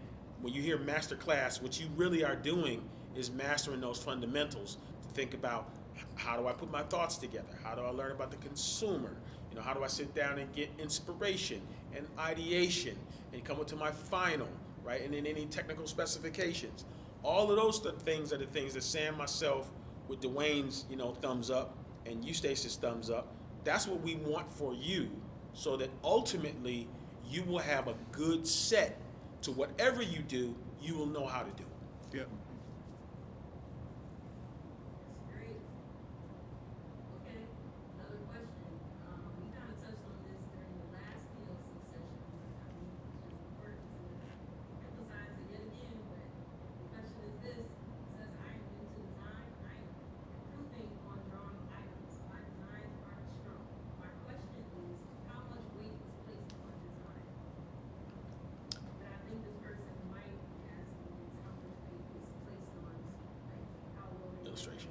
when you hear masterclass, what you really are doing is mastering those fundamentals to think about, how do I put my thoughts together? How do I learn about the consumer? You know, how do I sit down and get inspiration and ideation and come up to my final, right? And then any technical specifications. All of those things are the things that Sam, myself, with Dwayne's, you know, thumbs up and Eustace's thumbs up. That's what we want for you, so that ultimately you will have a good set to whatever you do, you will know how to do it. Yep. That's great. Okay, another question. We kind of touched on this during the last PLC session, but I think it's just important to emphasize it yet again. But the question is this: it says, I am new to design. I am improving on drawing items. My designs aren't strong. My question is, how much weight is placed on design? But I think this person might be asking is how much weight is placed on, like, how well they Illustration.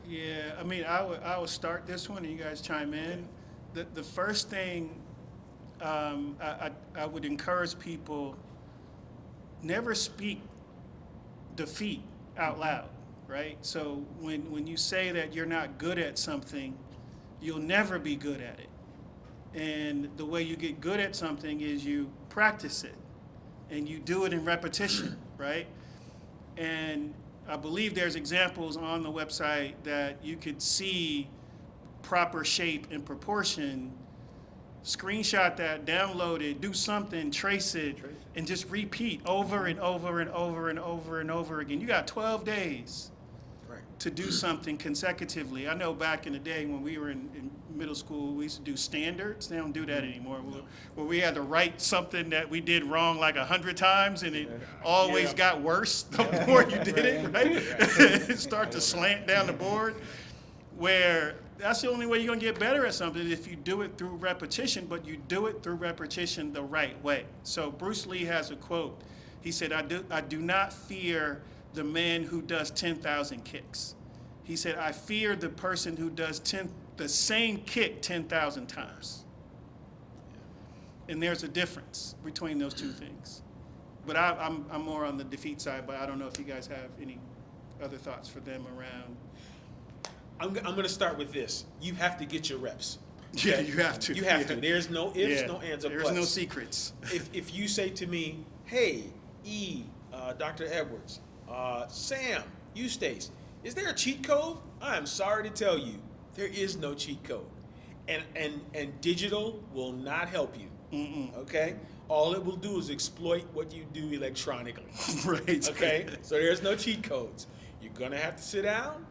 Yeah, I mean, I would start this one, and you guys chime in. The first thing I would encourage people, never speak defeat out loud, right? So when you say that you're not good at something, you'll never be good at it. And the way you get good at something is you practice it, and you do it in repetition, right? And I believe there's examples on the website that you could see proper shape and proportion. Screenshot that, download it, do something, trace it, and just repeat over and over and over and over and over again. You got 12 days Right. to do something consecutively. I know back in the day when we were in middle school, we used to do standards. They don't do that anymore. Where we had to write something that we did wrong like 100 times, and it always got worse the more you did it, right? It start to slant down the board. Where that's the only way you're gonna get better at something, if you do it through repetition, but you do it through repetition the right way. So Bruce Lee has a quote. He said, I do not fear the man who does 10,000 kicks. He said, I fear the person who does the same kick 10,000 times. And there's a difference between those two things. But I'm more on the defeat side, but I don't know if you guys have any other thoughts for them around. I'm going to start with this. You have to get your reps. Yeah, you have to. You have Yeah. to. There's no ifs, Yeah. no ands, or There's buts. no secrets. If you say to me, hey, Dr. Edwards, Sam, Eustace, is there a cheat code? I am sorry to tell you, there is no cheat code. And digital will not help you. Mm-mm. Okay? All it will do is exploit what you do electronically. Right. Okay? So there's no cheat codes. You're gonna have to sit down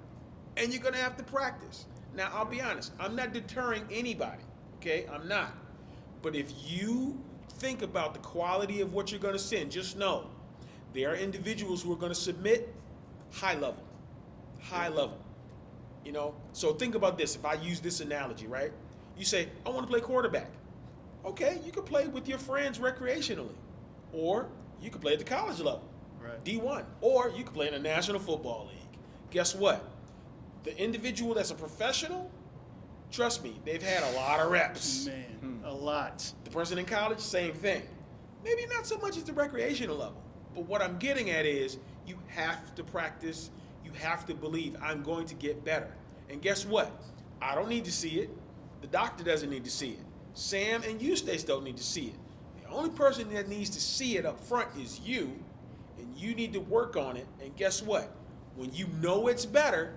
and you're gonna have to practice. Now I'll be honest, I'm not deterring anybody. Okay? I'm not. But if you think about the quality of what you're gonna send, just know there are individuals who are gonna submit high level. High level. You know? So think about this. If I use this analogy, right? You say, I want to play quarterback. Okay, you can play with your friends recreationally. Or you can play at the college level. Right. D1. Or you can play in a National Football League. Guess what? The individual that's a professional, trust me, they've had a lot of reps. Man, a lot. The person in college, same thing. Maybe not so much at the recreational level. But what I'm getting at is you have to practice. You have to believe I'm going to get better. And guess what? I don't need to see it. The doctor doesn't need to see it. Sam and Eustace don't need to see it. The only person that needs to see it up front is you, and you need to work on it. And guess what? When you know it's better,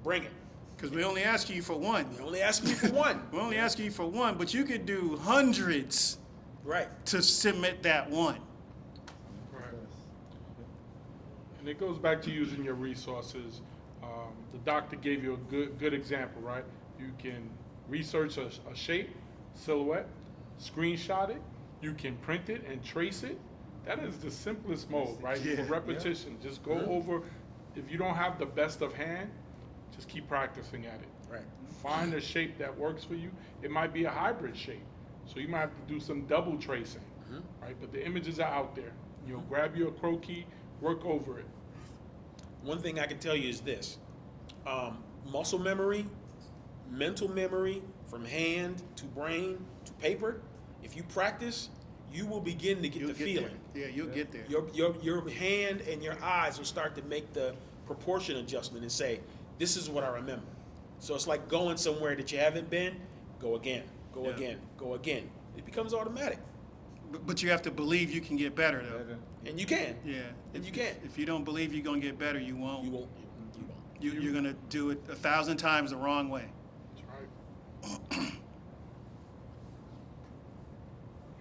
bring it. Because we only ask you for one. We're only asking you for one. We're only asking you for one, but you could do hundreds Right. to submit that one. Right. And it goes back to using your resources. The doctor gave you a good example, right? You can research a shape, silhouette, screenshot it. You can print it and trace it. That is the simplest mode, right? Yeah. For repetition. Just go over. If you don't have the best of hand, just keep practicing at it. Right. Find a shape that works for you. It might be a hybrid shape. So you might have to do some double tracing, right? But the images are out there. You'll grab your croquis, work over it. One thing I can tell you is this. Muscle memory, mental memory, from hand to brain to paper, if you practice, you will begin to get You'll the get feeling. there. Yeah, you'll get there. Your hand and your eyes will start to make the proportion adjustment and say, this is what I remember. So it's like going somewhere that you haven't been, go again, go Yeah. again, go again. It becomes automatic. But you have to believe you can get better, though. And you can. Yeah. And you can. If you don't believe you're going to get better, you won't. You won't. You won't. You're going to do it 1,000 times the wrong way. That's right. Okay,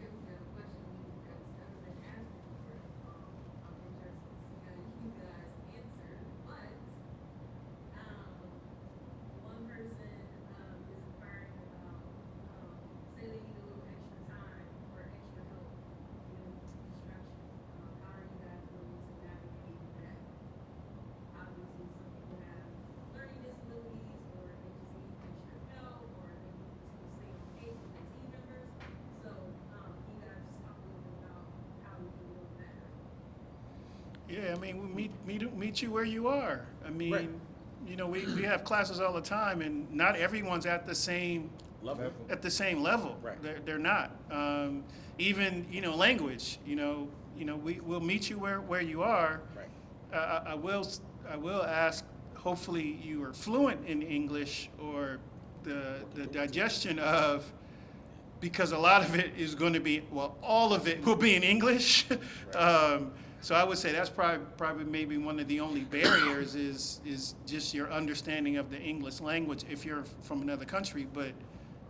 we have a question that's never been asked before. I'm interested to see how you guys answer, but, one person, is inquiring about, say they need a little extra time or extra help in instruction. How are you guys willing to navigate that? Obviously, some people have learning disabilities, or they just need extra help, or they need to stay on pace with their team members. So, you guys just talk a little bit about how we can do that. Yeah, I mean, we meet you where you are. I mean, Right. you know, we have classes all the time, and not everyone's at the same Level. level. Right. They're not. Even language. We'll meet you where you are. Right. I will ask. Hopefully, you are fluent in English, or the digestion of, because a lot of it is going to be, well, all of it will be in English. So I would say that's probably maybe one of the only barriers is just your understanding of the English language if you're from another country. But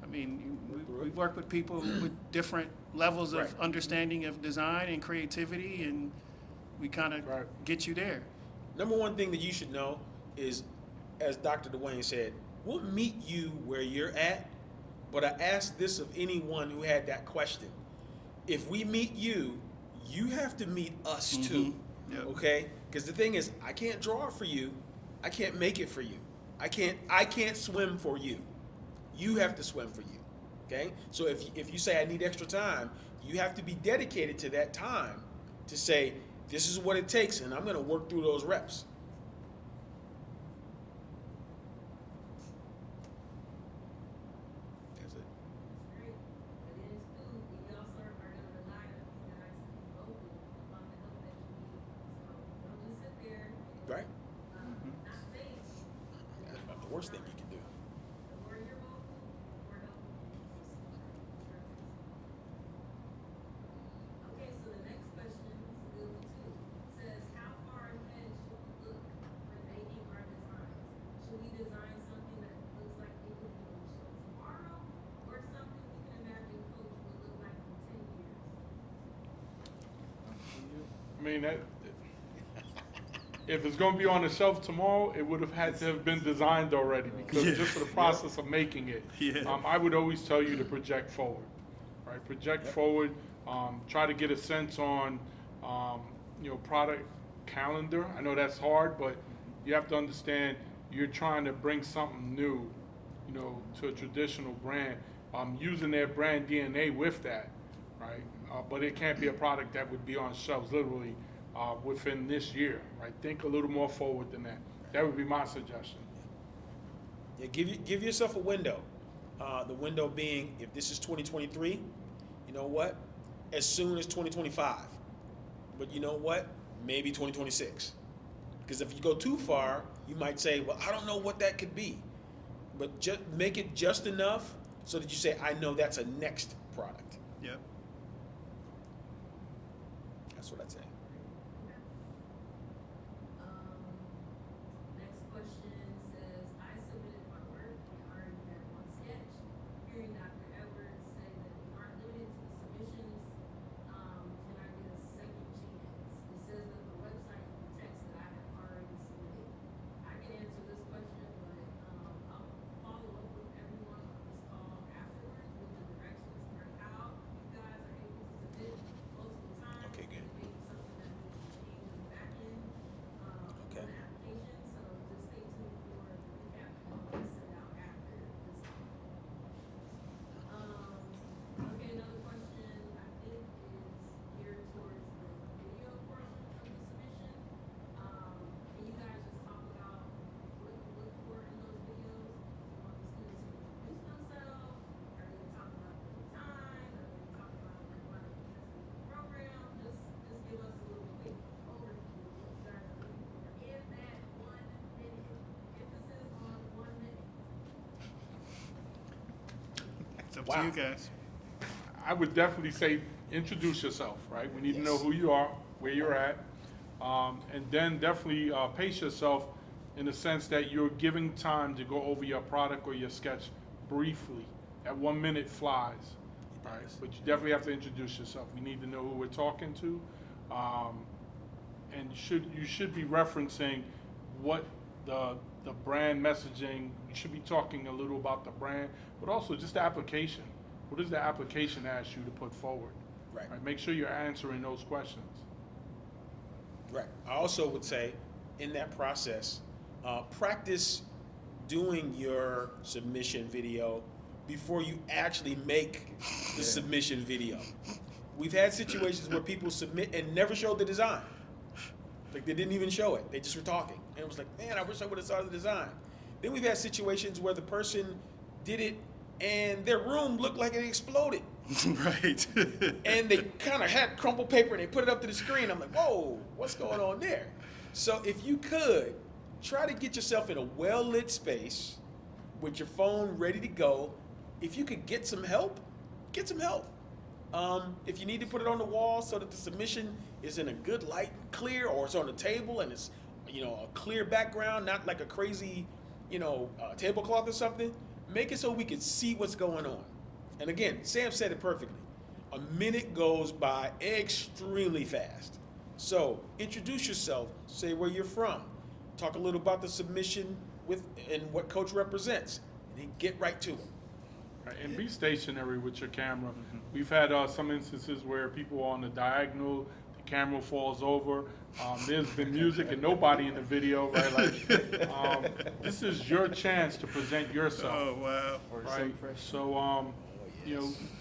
I mean, we work with people with different levels of Right. understanding of design and creativity, and we kind of Right. get you there. Number one thing that you should know is, as Dr. Dwayne said, we'll meet you where you're at, but I ask this of anyone who had that question. If we meet you, you have to meet us too, Yep. okay? Because the thing is, I can't draw it for you. I can't make it for you. I can't swim for you. You have to swim for you, okay? So if you say I need extra time, you have to be dedicated to that time to say, this is what it takes, and I'm going to work through those reps. That's it. Great. But it is cool, we also are gonna rely on you guys to be vocal about the help that you need. So don't just sit there and, Right? not say it. That's about the worst thing you can do. The more you're vocal, the more mean, if it's gonna be on the shelf tomorrow, it would have had to have been designed already, because just for the process of making it. Yeah. I would always tell you to project forward, right? Project forward, try to get a sense on, product calendar. I know that's hard, but you have to understand you're trying to bring something new, to a traditional brand, using their brand DNA with that, right? But it can't be a product that would be on shelves literally within this year, right? Think a little more forward than that. That would be my suggestion. Yeah, give yourself a window. The window being, if this is 2023, you know what? As soon as 2025. But you know what? Maybe 2026. Because if you go too far, you might say, well, I don't know what that could be. But just make it just enough so that you say, I know that's a next product. Yep. That's what I'd say. Next question says, I submitted my work and already had one sketch. Hearing Dr. Edwards say that we aren't limited to the submissions, can I get a second chance? It says that the website detects that I have already submitted. I can answer this question, but I'll follow up with everyone on this call afterwards with the directions for how you guys are able to submit multiple times. Okay, good. Maybe something that needs to change in the back end. Okay. On the application, so just stay tuned for the recap call I send out after this call. Okay, another question I think is geared towards the video portion of the submission. Can you guys just talk about what you look for in those videos? You want the students to introduce themselves? Are they talking about the design? Are they talking about like why they're interested in the program? Just give us a little quick overview of what you guys are looking for in that 1 minute. Emphasis on 1 minute. It's up Wow. to you guys. I would definitely say introduce yourself, right? We need to know Yes. who you are, where you're at, and then definitely pace yourself in the sense that you're giving time to go over your product or your sketch briefly. That 1 minute flies, right? But you definitely have to introduce yourself. We need to know who we're talking to, and you should be referencing what the brand messaging. You should be talking a little about the brand, but also just the application. What does the application ask you to put forward? Right. Make sure you're answering those questions. Right. I also would say, in that process, practice doing your submission video before you actually make the submission video. We've had situations where people submit and never showed the design. Like, they didn't even show it. They just were talking. And it was like, man, I wish I would have saw the design. Then we've had situations where the person did it and their room looked like it exploded. Right. And they kind of had crumpled paper and they put it up to the screen. I'm like, whoa, what's going on there? So if you could, try to get yourself in a well-lit space with your phone ready to go. If you could get some help, get some help. If you need to put it on the wall so that the submission is in a good light and clear, or it's on the table and it's, a clear background, not like a crazy, tablecloth or something, make it so we can see what's going on. And again, Sam said it perfectly. A minute goes by extremely fast. So introduce yourself, say where you're from, talk a little about the submission and what coach represents, and then get right to it. Right, and be stationary with your camera. We've had some instances where people are on the diagonal, the camera falls over. There's been music and nobody in the video, right? Like, this is your chance to present yourself. Oh, wow. Right. So,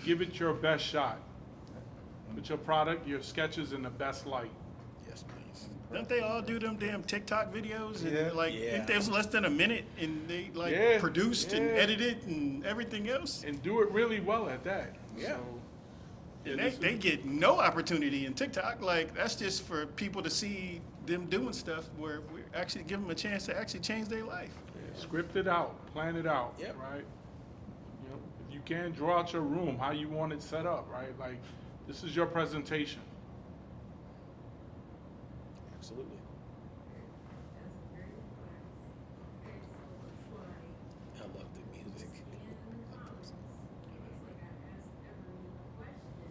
give it your best shot. Put your product, your sketches in the best light. Yes, please. Don't they all do them damn TikTok videos? Yeah. And like, Yeah. if there's less than a minute and they like Yeah, produced and yeah. edited and everything else? And do it really well at that. Yeah. So, And this they is- get no opportunity in TikTok. Like, that's just for people to see them doing stuff where we actually give them a chance to actually change their life. Script it out, plan it out, Yep. right? If you can, draw out your room, how you want it set up, right? Like, this is your presentation. Absolutely. That's a great advice. Okay, so it looks like I love the music. in the comments, looks like I asked every question,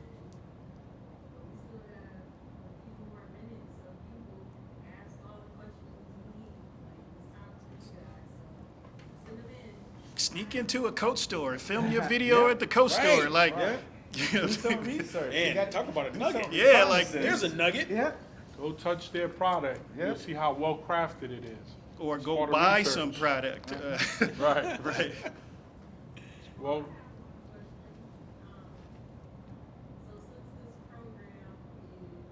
but we still got a few more minutes sneak into a Coach store, film your video at the Coach Right, store, like. right. Do some research. You Man, got- talk about a do nugget. some Yeah, like, reconnaissance. There's a nugget. Yeah. Go touch their product. Yep. You'll see how well crafted it is. Or It's go called a buy research. some product. Right. Right. Well, So since this program is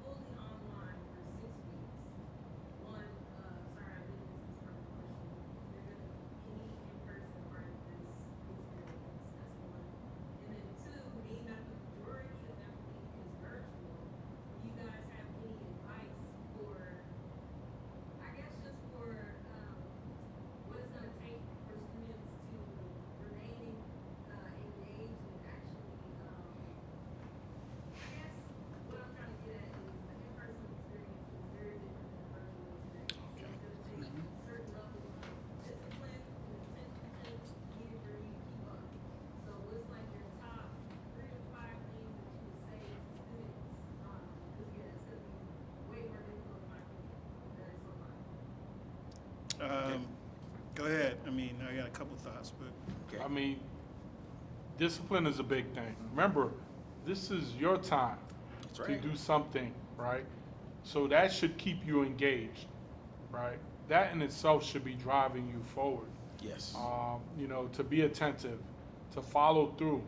fully online for 6 weeks, one, sorry, I didn't answer this part of the question. Is there gonna be any in-person part of this experience? That's one. And then two, being that the majority of everything is virtual, do you guys have any advice for, I guess just for, what it's gonna take for students to remain engaged and actually, I guess what I'm trying to get at is the in-person experience is very different than the virtual experience. So it's gonna take certain levels of discipline and attention needed for you to keep up. So what's like your top 3 to 5 things that you would say to students? Because yeah, it's gonna be way more difficult in my opinion than it's online. Go ahead. I mean, I got a couple thoughts, but Okay. I mean, discipline is a big thing. Remember, this is your time That's to right. do something, right? So that should keep you engaged, right? That in itself should be driving you forward. Yes. You know, to be attentive, to follow through,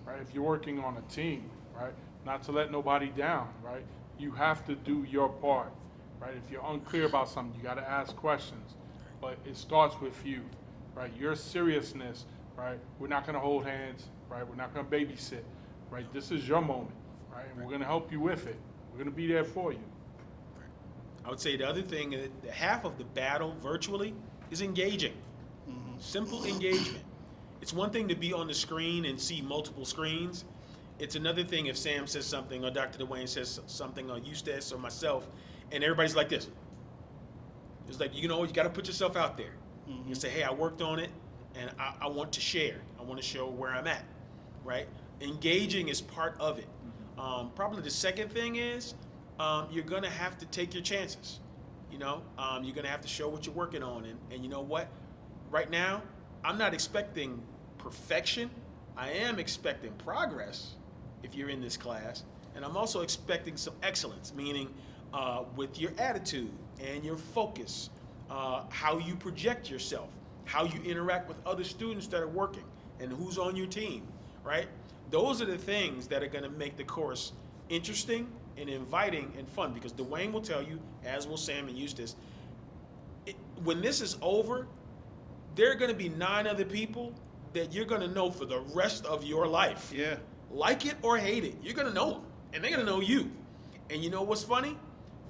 right? If you're working on a team, right? Not to let nobody down, right? You have to do your part, right? If you're unclear about something, you got to ask questions. But it starts with you, right? Your seriousness, right? We're not going to hold hands, right? We're not going to babysit, right? This is your moment, right? And we're going to help you with it. We're going to be there for you. I would say the other thing, that half of the battle virtually is engaging. Simple engagement. It's one thing to be on the screen and see multiple screens. It's another thing if Sam says something or Dr. Dwayne says something or Eustace or myself, and everybody's like this. It's like, you know, you got to put yourself out there. You say, hey, I worked on it, and I want to share. I want to show where I'm at, right? Engaging is part of it. Probably the second thing is you're going to have to take your chances. You know, you're going to have to show what you're working on. And you know what? Right now, I'm not expecting perfection. I am expecting progress if you're in this class. And I'm also expecting some excellence, meaning with your attitude and your focus, how you project yourself, how you interact with other students that are working, and who's on your team, right? Those are the things that are going to make the course interesting and inviting and fun, because Dwayne will tell you, as will Sam and Eustace, when this is over, there are going to be 9 other people that you're going to know for the rest of your life. yeah. Like it or hate it, you're going to know them, and they're going to know you. And you know what's funny?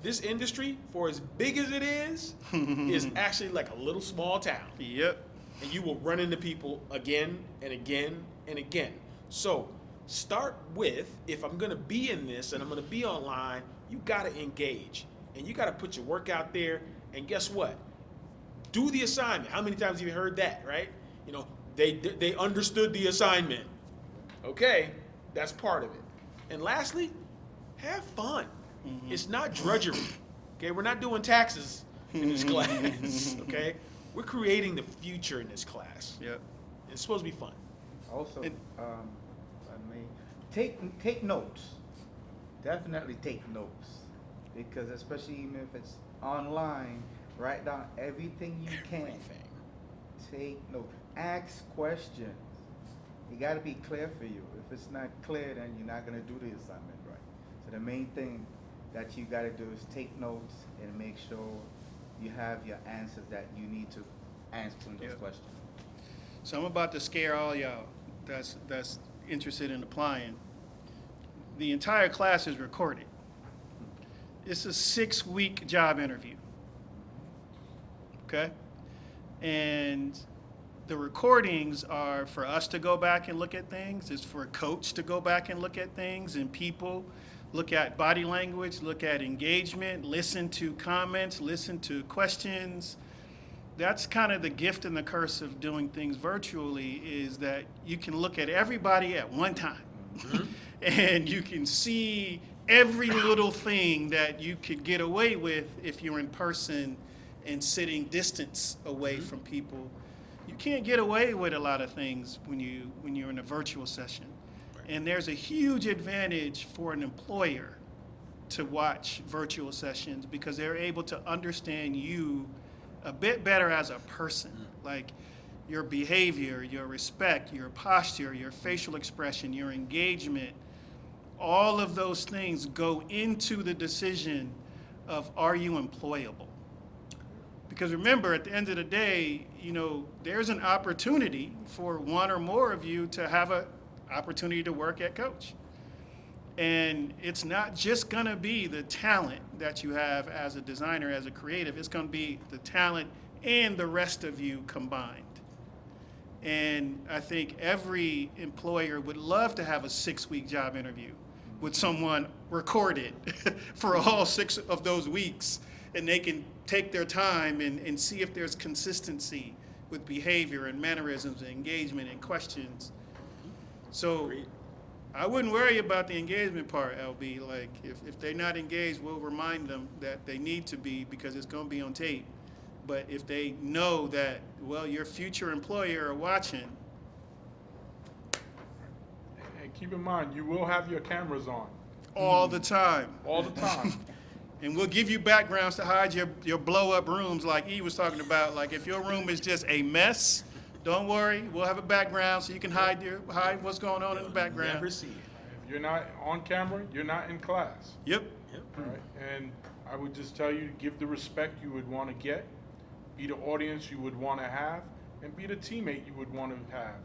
This industry, for as big as it is actually like a little small town. Yep. And you will run into people again and again and again. So start with, if I'm going to be in this and I'm going to be online, you got to engage. And you got to put your work out there. And guess what? Do the assignment. How many times have you heard that, right? You know, they understood the assignment. Okay, that's part of it. And lastly, have fun. It's not drudgery. Okay, we're not doing taxes in this class. Okay, we're creating the future in this class. Yep. It's supposed to be fun. Also, And- I mean, take notes. Definitely take notes, because especially even if it's online, write down everything you can. Everything. Take notes. Ask questions. It got to be clear for you. If it's not clear, then you're not going to do the assignment right. So the main thing that you got to do is take notes and make sure you have your answers that you need to answer those Yep. questions. So I'm about to scare all y'all that's interested in applying. The entire class is recorded. It's a 6-week job interview. Okay? And the recordings are for us to go back and look at things. It's for a coach to go back and look at things, and people look at body language, look at engagement, listen to comments, listen to questions. That's kind of the gift and the curse of doing things virtually, is that you can look at everybody at one time. And you can see every little thing that you could get away with if you're in person and sitting distance away from people. you can't get away with a lot of things when you're in a virtual session. And there's a huge advantage for an employer to watch virtual sessions because they're able to understand you a bit better as a person. Like your behavior, your respect, your posture, your facial expression, your engagement, all of those things go into the decision of are you employable? Because remember, at the end of the day, there's an opportunity for one or more of you to have an opportunity to work at Coach. And it's not just gonna be the talent that you have as a designer, as a creative, it's gonna be the talent and the rest of you combined. And I think every employer would love to have a 6-week job interview with someone recorded for all 6 of those weeks. And they can take their time and see if there's consistency with behavior and mannerisms and engagement and questions. So I wouldn't worry about the engagement part, LB. Like, if they're not engaged, we'll remind them that they need to be because it's going to be on tape. But if they know that, well, your future employer are watching. And keep in mind, you will have your cameras on. All the time. All the time. And we'll give you backgrounds to hide your blow-up rooms like E was talking about. Like, if your room is just a mess, don't worry. We'll have a background so you can hide what's going on in the background. Never see it. If you're not on camera, you're not in class. Yep. All right? And I would just tell you, give the respect you would want to get, be the audience you would want to have, and be the teammate you would want to have.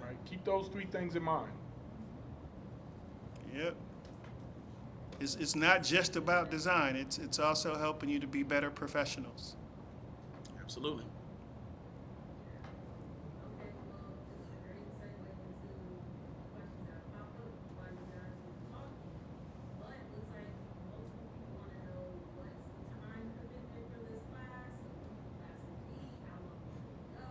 Right? Keep those 3 things in mind. Yep. It's not just about design. It's also helping you to be better professionals. Absolutely. Okay, well, this is a great segue into questions that pop up while you guys were talking. But it looks like multiple people want to know what's the time commitment for this class, so when the class will be, how long will it go?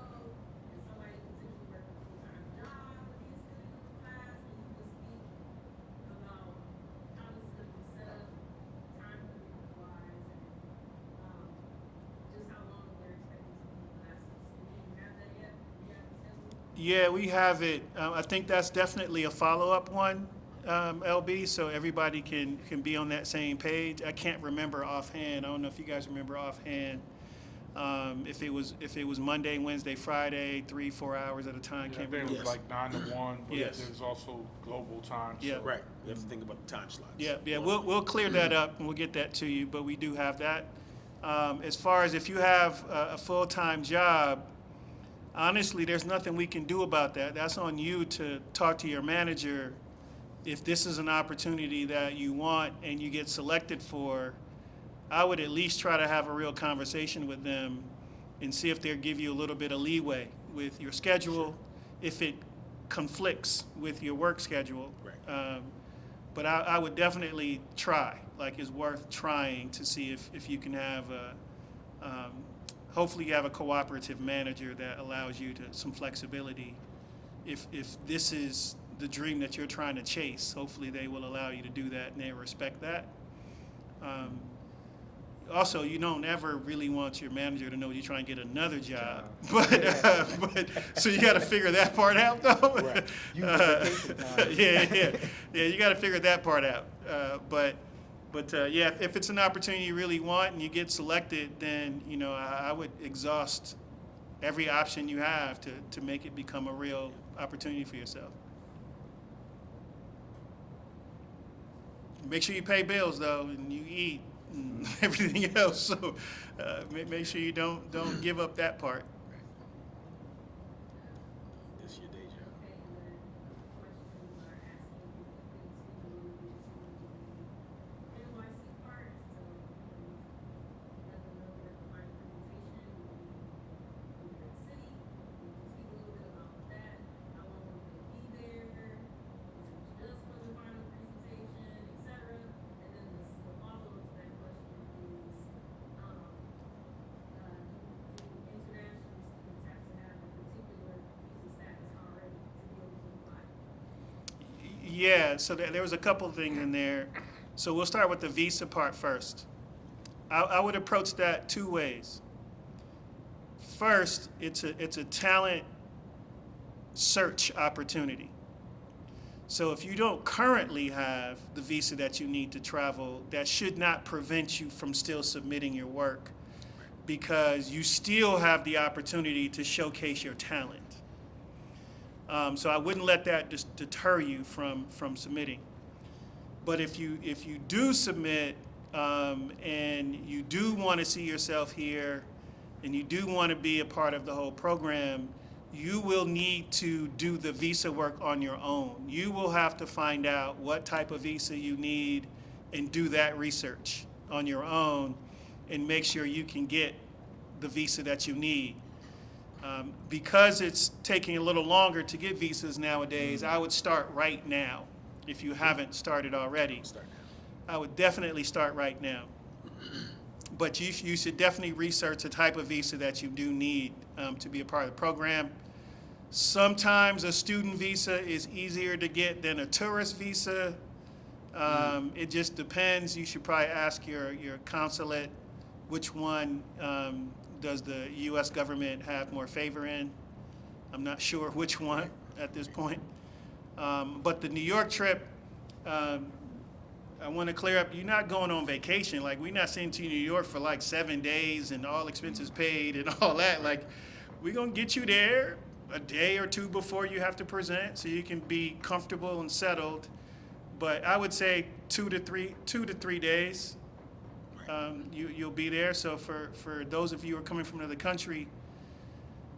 Is somebody potentially working a full-time job with the student in the class? Can you just speak about how this is going to be set up, time commitment-wise, and just how long we're expecting some of the classes? Do you have that yet? Do you have the schedule? Yeah, we have it. I think that's definitely a follow-up one, LB, so everybody can be on that same page. I can't remember offhand. I don't know if you guys remember offhand. If it was Monday, Wednesday, Friday, 3-4 hours at a time. Yeah, I Can't think it remember. was like 9 to 1, but Yes. there's also global time. Yeah. So. Right. You have to think about the time slots. Yeah. We'll clear that up and we'll get that to you. But we do have that. As far as if you have a full-time job, honestly, there's nothing we can do about that. That's on you to talk to your manager. If this is an opportunity that you want and you get selected for, I would at least try to have a real conversation with them and see if they'll give you a little bit of leeway with your schedule, if it conflicts with your work schedule. Right. But I would definitely try. Like, it's worth trying to see if you can have hopefully you have a cooperative manager that allows you some flexibility. If this is the dream that you're trying to chase, hopefully they will allow you to do that and they respect that. Also, you don't ever really want your manager to know you're trying to get another job, but so you got to figure that part out, though. Right. Use the vacation time. Yeah. You got to figure that part out. But yeah, if it's an opportunity you really want and you get selected, then I would exhaust every option you have to make it become a real opportunity for yourself. Make sure you pay bills though, and you eat and everything else. So make sure you don't give up that part. This is your day job. Okay, and then questions are asking if you continue to the NYC part, so let them know that the final presentation will be in New York City. You can speak a little bit about that, how long will they be there, is it just for the final presentation, et cetera. And then the follow-up to that question is, do international students have to have a particular visa status already to be able to apply? Yeah, so there was a couple of things in there. So we'll start with the visa part first. I would approach that 2 ways. first, it's a talent search opportunity. So if you don't currently have the visa that you need to travel, that should not prevent you from still submitting your work, because you still have the opportunity to showcase your talent. So I wouldn't let that just deter you from submitting. But if you do submit, and you do want to see yourself here, and you do want to be a part of the whole program, you will need to do the visa work on your own. You will have to find out what type of visa you need and do that research on your own and make sure you can get the visa that you need. Because it's taking a little longer to get visas nowadays, I would start right now. If you haven't started already, I would definitely start right now. But you should definitely research the type of visa that you do need to be a part of the program. Sometimes a student visa is easier to get than a tourist visa. It just depends. You should probably ask your consulate which one does the U.S. government have more favor in. I'm not sure which one at this point. But the New York trip, I want to clear up, you're not going on vacation. Like, we're not sending to New York for like 7 days and all expenses paid and all that. Like, we're going to get you there a day or two before you have to present so you can be comfortable and settled. But I would say 2 to 3 days, you'll be there. So for those of you who are coming from another country,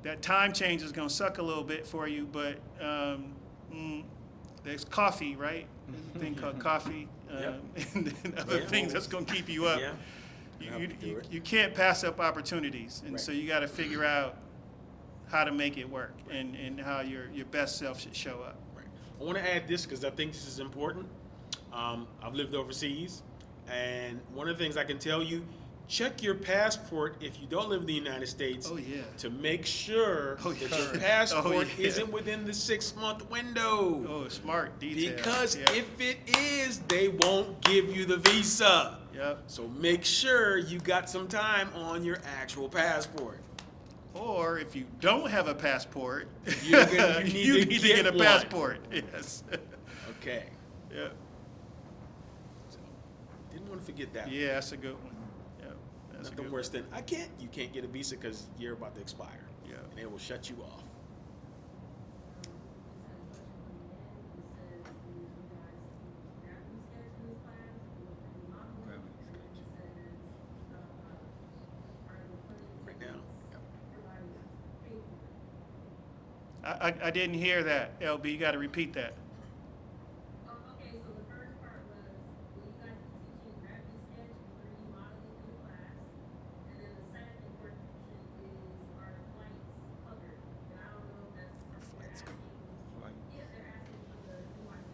that time change is going to suck a little bit for you, but there's coffee, right? There's a thing called coffee, and then other things that's going to keep you up. You can't pass up opportunities, and so you got to figure out how to make it work and how your best self should show up. Right. I want to add this because I think this is important. I've lived overseas, and one of the things I can tell you, check your passport if you don't live in the United States to make sure that your passport isn't within the 6-month window. Oh, smart detail. Because if it is, they won't give you the visa. Yep. So make sure you got some time on your actual passport. Or if you don't have a passport, you need to get a one. passport. Yes. Okay. Yeah. So, didn't want to forget that. Yeah, that's a good one. Yeah, that's Nothing worse than you can't get a visa because you're about to expire. Yeah. And it will shut you off. Right now. I didn't hear that, LB. You got to repeat that. Okay, so the first part was, well, you guys are teaching gravity sketch and 3D modeling in the class. And then the second portion is, are flights covered? And I don't know if that's, they're asking for the NYC.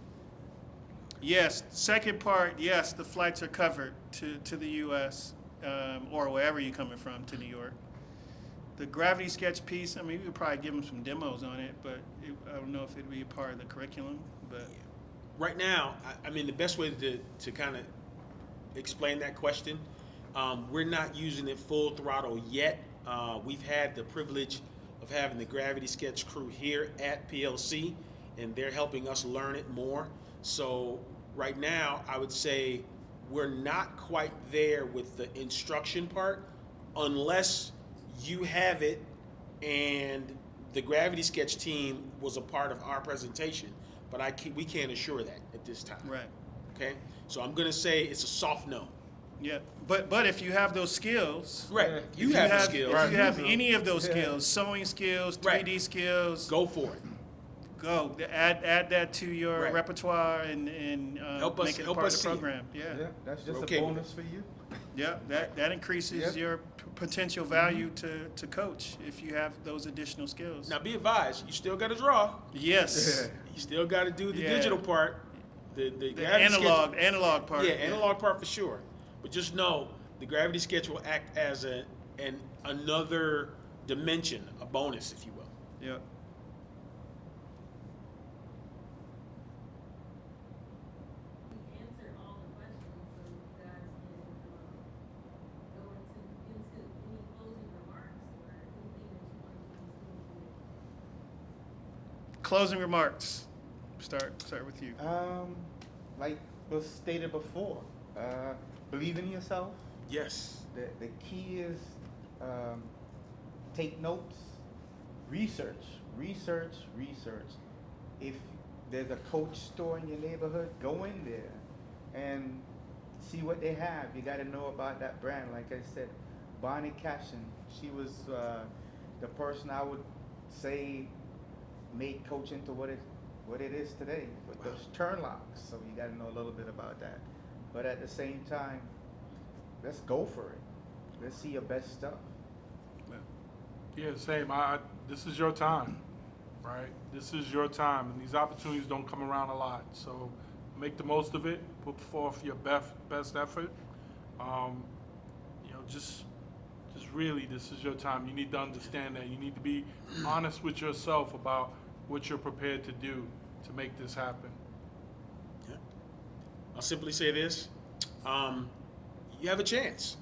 Yes, second part, yes, the flights are covered to the U.S. Or wherever you're coming from to New York. The gravity sketch piece, I mean, we could probably give them some demos on it, but I don't know if it'd be a part of the curriculum. But Right now, I mean, the best way to kind of explain that question, we're not using it full throttle yet. We've had the privilege of having the gravity sketch crew here at PLC, and they're helping us learn it more. So right now, I would say we're not quite there with the instruction part, unless you have it and the gravity sketch team was a part of our presentation, but we can't assure that at this time. right, Okay, so I'm gonna say it's a soft no. yeah. But if you have those skills, Right, you if have the skills. If you have any of those skills, sewing skills, 3D skills, Go for it. go. Add that to your Right. repertoire and Help us- make it help part us of see the it. program. Yeah. Yeah, that's just Okay a with bonus for you. Yeah, that increases Yep. your potential value to coach if you have those additional skills. Now be advised, you still gotta draw. Yes, You still gotta do the Yeah. digital part. The the gravity sketch- analog part. Yeah, analog part for sure. But just know the gravity sketch will act as another dimension, a bonus, if you will. Yeah. We answered all the questions, so you guys can go into any closing remarks or anything that Closing remarks. Start with you. Like was stated before, believe in yourself. Yes. The key is take notes, research. If there's a Coach store in your neighborhood, go in there and see what they have. You got to know about that brand. Like I said, Bonnie Cashin, she was the person I would say made Coach into what it is today with those turn locks. So you got to know a little bit about that. But at the same time, let's go for it. Let's see your best stuff. Yeah, same. This is your time, right? This is your time, and these opportunities don't come around a lot. So make the most of it. Put forth your best effort. Just really, this is your time. You need to understand that. You need to be honest with yourself about what you're prepared to do to make this happen. Yeah. I'll simply say this. You have a chance.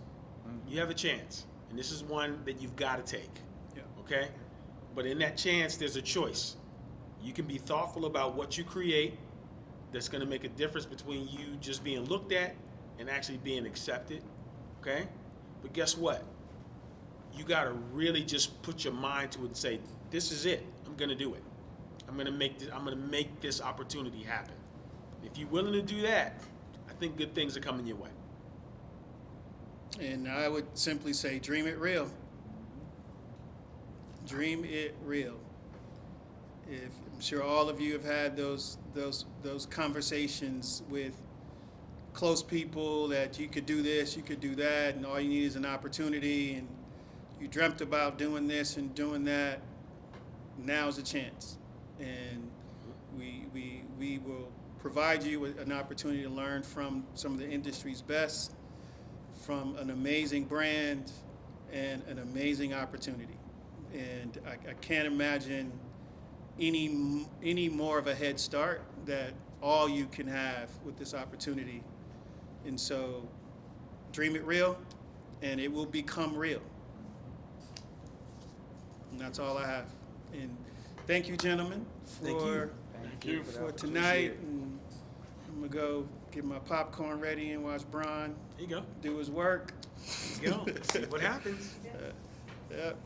You have a chance. And this is one that you've got to take. Yeah. Okay? But in that chance, there's a choice. You can be thoughtful about what you create that's going to make a difference between you just being looked at and actually being accepted. Okay? But guess what? You got to really just put your mind to it and say, this is it. I'm going to do it. I'm going to make this opportunity happen. If you're willing to do that, I think good things are coming your way. And I would simply say, dream it real. Dream it real. I'm sure all of you have had those conversations with close people that you could do this, you could do that, and all you need is an opportunity, and you dreamt about doing this and doing that. Now's a chance, and we will provide you with an opportunity to learn from some of the industry's best, from an amazing brand and an amazing opportunity. And I can't imagine any more of a head start that all you can have with this opportunity. And so dream it real, and it will become real. And that's all I have. And thank you, gentlemen, Thank you. Thank you. for tonight. And I'm gonna go get my popcorn ready and watch Bron There you go. do his work. There you go. See what happens. Yep.